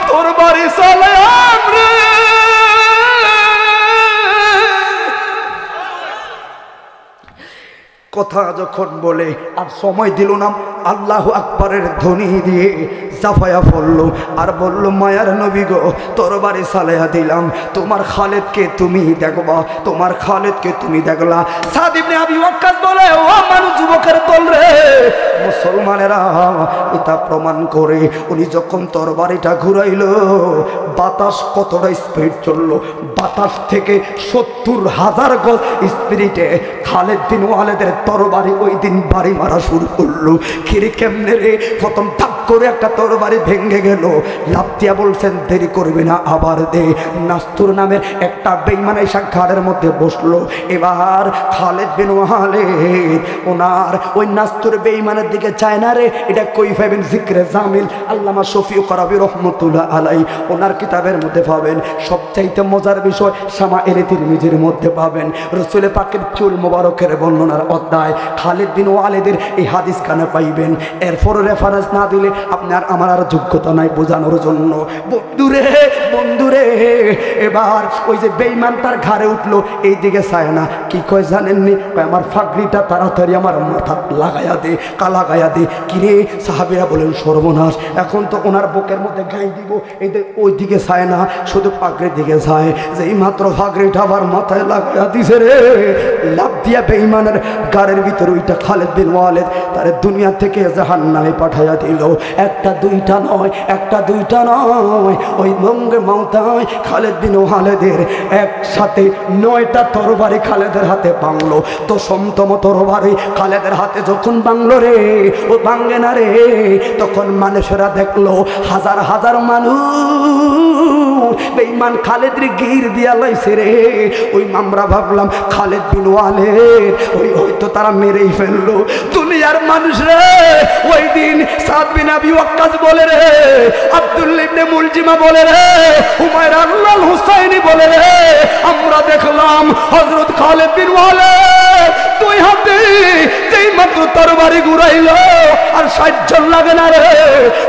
তোর বাড়ি সালাম রে। কথা যখন বলে আর সময় দিল না, আল্লাহু আকবারের ধ্বনি দিয়ে জাফায়া পড়ল আর বলল, মায়ার নবী গো, তরবারি সালাইয়া দিলাম, তোমার খালেদকে তুমি দেখবা, তোমার খালেদকে তুমি দেখলা। সাদ ইবনে আবি ওয়াক্কাস বলে, ও মানুষ যুবকের দল রে, মুসলমানেরা এটা প্রমাণ করে উনি যখন তরবারিটা ঘুরাইল, বাতাস কতটা স্পিড চললো, বাতাস থেকে 70,000 গজ স্পিরিটে খালেদ বিন ওয়ালিদের তরবারি ওই দিন বাড়ি মারা শুরু করলো। খিরি কেমনে রে, প্রথম ধাপ করে একটা তরবারি ভেঙে গেল, লাফ দিয়া বলছেন দেরি করবে না, আবার দে। নাস্তুর নামের একটা বেঈমান এসে ঘাড়ের মধ্যে বসলো। এবার খালেদ বিন ওয়ালিদ ওনার ওই নাস্তুর বেঈমানের দিকে চায় না রে, এটা কই পাবেন? জিকরে জামিল আল্লামা শফিউ করাবি রহমতুল্লাহ আলাই ওনার কিতাবের মধ্যে পাবেন। সবচাইতে মজার বিষয় শামায়েলে তিরমিজির মধ্যে পাবেন, রসুল পাকের চুল মোবারকের বর্ণনার অধ্যায় খালেদ বিন ওয়ালিদের এই হাদিস কানে পাইবেন। এরপর রেফারেন্স না দিলে আপনার আমার আর যোগ্যতা নাই বোঝানোর জন্য। বন্ধুরে বন্ধুরে, এবার ওই যে বেঈমান তার ঘাড়ে উঠলো, এই দিকে চায় না, কি কয় জানেননি? আমার ফাগড়িটা তাড়াতাড়ি আমার মাথা লাগাইয়া দে, লাগাইয়া দে। কিরে সাহাবীরা বলেন, সর্বনাশ, এখন তো ওনার বুকের মধ্যে গাই দিব। এই ওই দিকে চায় না, শুধু পাগড়ির দিকে যায়। যেই মাত্র ফাগড়িটা আবার মাথায় লাগাইয়া দিছে রে, লাফ দিয়া বেঈমানের গাড়ির ভিতরে ওইটা খালেদ বিন ওয়ালিদ তার দুনিয়া থেকে জাহান্নামে পাঠাইয়া দিল। একটা দুইটা নয়, একটা দুইটা নয়, ওই মঙ্গে মাওতায় খালেদ বিন ওয়ালিদের একসাথে 9টা তরবারি খালেদের হাতে ভাঙলো। তো 100তম তরবারি খালেদের হাতে যখন ভাঙলো রে, ও ভাঙে না রে, তখন মানুষেরা দেখলো হাজার হাজার মানুষ বেঈমান খালেদের গির দিয়া লাইছে রে। ওই আমরা ভাবলাম খালেদ বিন ওয়ালিদ ওই হয়তো তারা মেরেই ফেললো। দুনিয়ার মানুষ রে, ওই দিন সাদ বিন আবি ওয়াক্কাস বলে রে, আব্দুল্লাহ ইবনে মুলজিমা বলে রে, উমাইর আল হুসাইনি বলে রে, আমরা দেখলাম হযরত খালেদ বিন ওয়ালিদ দুই হাতে যেই মাত্র তরবারি ঘুরাইলো আর 60 জন লাগে না রে,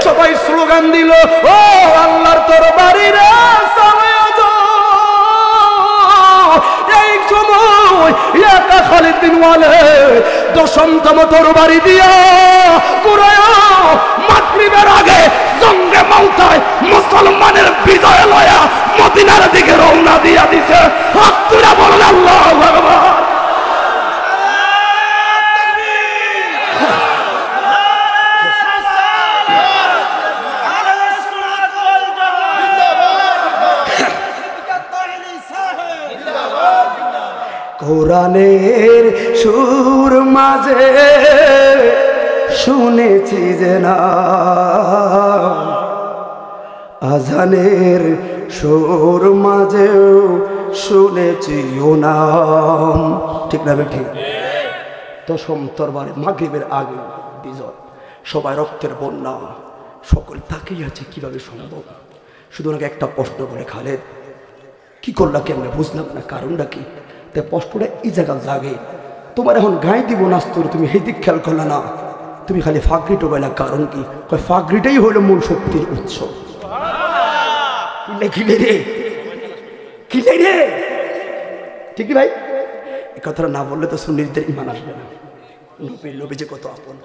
সবাই স্লোগান দিল, ও আল্লাহর তরবারি রে সালায়া যাও। এই সময় একা খালেদ বিন ওয়ালিদ 10তম তরবারি দিয়া ঘুরায়া মাগরিবের আগে জঙ্গে মাওতায় মুসলমানের বিজয় লয়া মদিনার দিকে রওনা দিয়া দিছে। হাত তুলে বলেন আল্লাহু আকবার। কোরআনের সুর মাঝে শুনেছি যে না, আজানের সুর মাঝেও শুনেছি ও নাম। ঠিক না ঠিক? 10ম তরবারি মাগরিবের আগে বিজয়, সবাই রক্তের বন্যা, সকল তাকিয়ে আছে কিভাবে সম্ভব। শুধু ওনাকে একটা প্রশ্ন করে, খালেদ কি করলা, কেমনে বুঝলাম না, কারণটা কি? তাই প্রশ্নটা এই জায়গা জাগে, তোমার এখন গাই দিব নাস্তুর, তুমি সেই দিক খেয়াল করলে না, তুমি খালি ফাগড়ি টোবাইলা, কারণ কি? ফাগড়িটাই হলো মূল শক্তির উৎস। কিলে রে, কিলে রে, ঠিক ভাই? এই কথাটা না বললে তো সুন্নিদের ঈমান আসবে না। নবী যে কত আপন,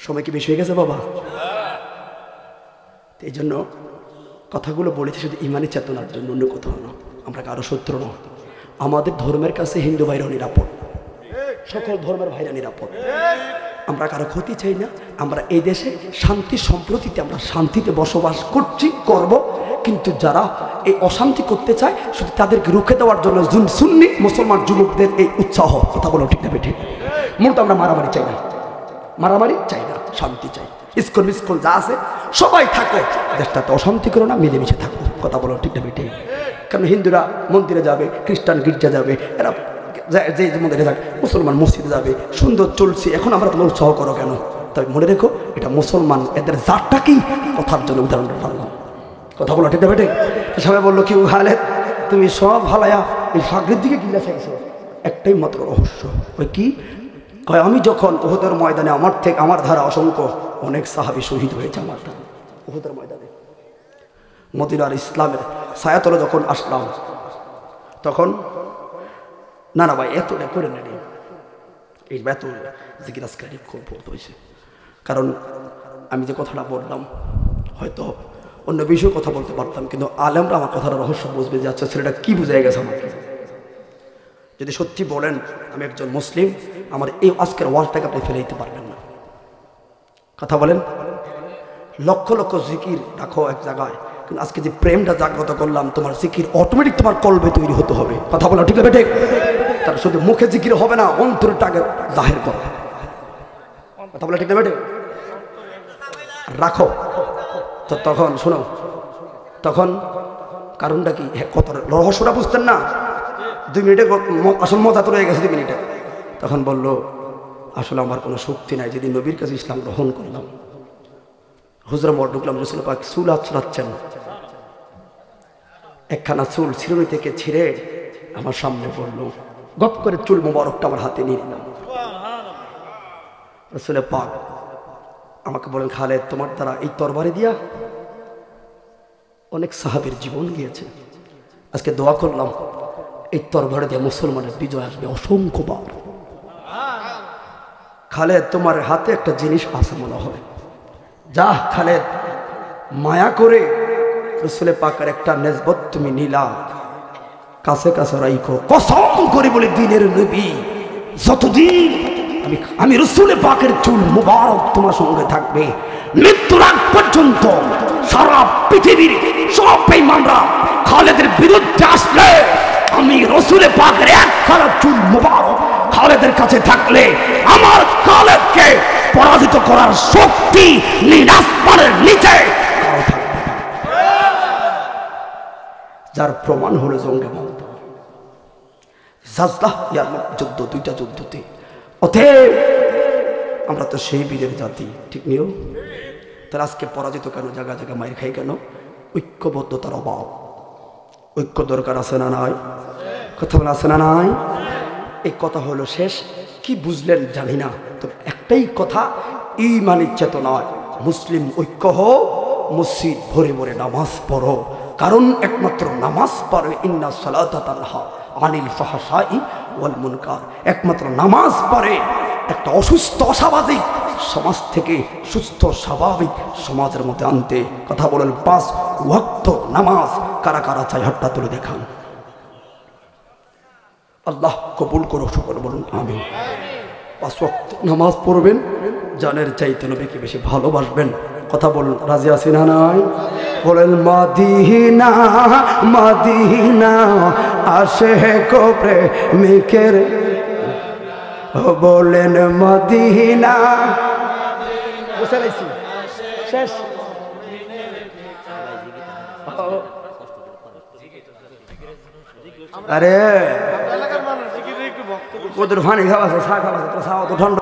সময় কি বেশি হয়ে গেছে বাবা? এই জন্য কথাগুলো বলেছি শুধু ইমানি চেতনার জন্য, অন্য কোথাও না। আমরা কারো শত্রু না, আমাদের ধর্মের কাছে হিন্দু ভাইরা নিরাপদ, সকল ধর্মের ভাইরা নিরাপদ। আমরা কারো ক্ষতি চাই না। আমরা এই দেশে শান্তি সম্প্রতিতে আমরা শান্তিতে বসবাস করছি, করব। কিন্তু যারা এই অশান্তি করতে চায় শুধু তাদেরকে রুখে দেওয়ার জন্য সুন্নি মুসলমান যুবকদের এই উৎসাহ, কথা বলো ঠিক না ঠিক? মূলত আমরা মারামারি চাই না, মারামারি চাই না, শান্তি চাই। স্কুল মিস্কুল যা আছে সবাই থাকো, দেশটাতে অশান্তি করো না, মিলেমিশে থাকো, কথা বলো ঠিক না ঠিক? কারণ হিন্দুরা মন্দিরে যাবে, খ্রিস্টান গির্জা যাবে, এরা যে মন্দিরে যাবে, মুসলমান মসজিদে যাবে, সুন্দর চলছে, এখন আমরা তোমার উৎসাহ করো কেন? তাই মনে রেখো এটা মুসলমান, এদের জাতটা কি কথার জন্য উদাহরণটা পারলাম। কথা বলো ঠিক না? ঠিক। সবাই বললো কি খালেদ তুমি সব ভালায়া এই ফাঁকরির দিকে গিলা চাইছো, একটাই মাত্র রহস্য। ওই কি কয়, আমি যখন উহুদের ময়দানে আমার ধারা অসংখ্য অনেক সাহাবী শহীদ হয়েছে আমার ধারা উহুদের ময়দানে। মদিনার ইসলামের ছায়াতলে যখন আসলাম তখন না ভাই এতটা করে নেই, এই এত জিকির আজকে খুব পড়তে হয়েছে। কারণ আমি যে কথাটা বললাম হয়তো অন্য বিষয়ে কথা বলতে পারতাম, কিন্তু আলেমরা আমার কথাটা রহস্য বুঝবে যে আচ্ছা ছেলেটা কি বুঝাই গেছে আমাকে। যদি সত্যি বলেন আমি একজন মুসলিম, আমার এই আজকের ওয়াজটাকে আপনি ফেলে দিতে পারবেন না। কথা বলেন, লক্ষ লক্ষ জিকির রাখো এক জায়গায়, কিন্তু আজকে যে প্রেমটা জাগ্রত করলাম, তোমার জিকির অটোমেটিক তোমার কলবে তৈরি হতে হবে। কথা বলা ঠিক হবে ঠিক? তার শুধু মুখে জিকির হবে না, অন্তরটাকে জাহির করো। কথা বলা ঠিক না বেটে? রাখো তো তখন শোনো, তখন কারণটা কি কত রহস্যটা বুঝতেন না। 2 মিনিটে আসল মজা তো রয়ে গেছে 2 মিনিটে। তখন বলল আসলে আমার কোনো শক্তি নাই, যেদিন নবীর কাছে ইসলাম গ্রহণ করলাম, হুজরা মঠ ঢুকলাম, রসুল পাক চুল আছড়াচ্ছেন, একখানা চুল চিরুনি থেকে ছিঁড়ে আমার সামনে পড়লো, গপ করে চুল মোবারকটা আমার হাতে নিয়ে নিলাম। রসুল পাক আমাকে বলেন খালেদ তোমার দ্বারা এই তরবারি দিয়া অনেক সাহাবীর জীবন গিয়েছে, আজকে দোয়া করলাম এই তরবারি দিয়ে মুসলমানের বিজয় আসবে অসংখ্যবার। খালেদ তোমার হাতে একটা জিনিস আছে মনে হয়, যা খালেদ মায়া করে রসুল পাকের একটা নেসবত তুমি নিলা, কাছে কাছে রাইখো, কসম করে বলে দিনের নবী যতদিন আমি রসুল পাকের চুল মুবারক তোমার সঙ্গে থাকবে মৃত্যুর আগ পর্যন্ত। সারা পৃথিবীর সব বেঈমানরা খালেদের বিরুদ্ধে আসলে আমি রসুল পাকের একখানা চুল মুবারক খালেদের কাছে থাকলে আমার খালেদকে পরাজিত করার শক্তি নীল আসমানের নিচে যার প্রমাণ হলো জঙ্গে মমতা জাজলাহ ইয়ারমুক যুদ্ধ, 2টা যুদ্ধতে। অতএব আমরা তো সেই বীরের জাতি, ঠিক নিও? তাহলে আজকে পরাজিত কেন, জায়গা জায়গা মাইর খাই কেন? ঐক্যবদ্ধতার অভাব। ঐক্য দরকার আছে না নাই? কথা বলা আছে না নাই? এই কথা হলো শেষ। কি বুঝলেন জানি না, তবে একটাই কথা, ঈমানের চেতনায় মুসলিম ঐক্য হও, মসজিদ ভরে ভরে নামাজ পড়ো, কারণ একমাত্র নামাজ পড়ে ইন্না সালাতা তানহা আনিল ফাহশাই ওয়াল মুনকার। একমাত্র নামাজ পড়ে একটা অসুস্থ অস্বাভাবিক সমাজ থেকে সুস্থ স্বাভাবিক সমাজের মধ্যে আনতে। কথা বলেন 5 ওয়াক্ত নামাজ কারা কারা চাই হাতটা তুলে দেখান। আল্লাহ কবুল করো, সকলে বলুন আমিন। 5 ওয়াক্ত নামাজ পড়বেন, জানের চাইতে নবীকে বেশি ভালোবাসবেন। কথা বলুন রাজি আছি না নাই? বলেন মদিনা মদিনা আসে কবরে মিকের, বলেন মদিনা। বুঝতে পারছি শেষ। আরে ওদের পানি খাওয়া আছে, চা খাওয়া আছে, তো ঠান্ডা।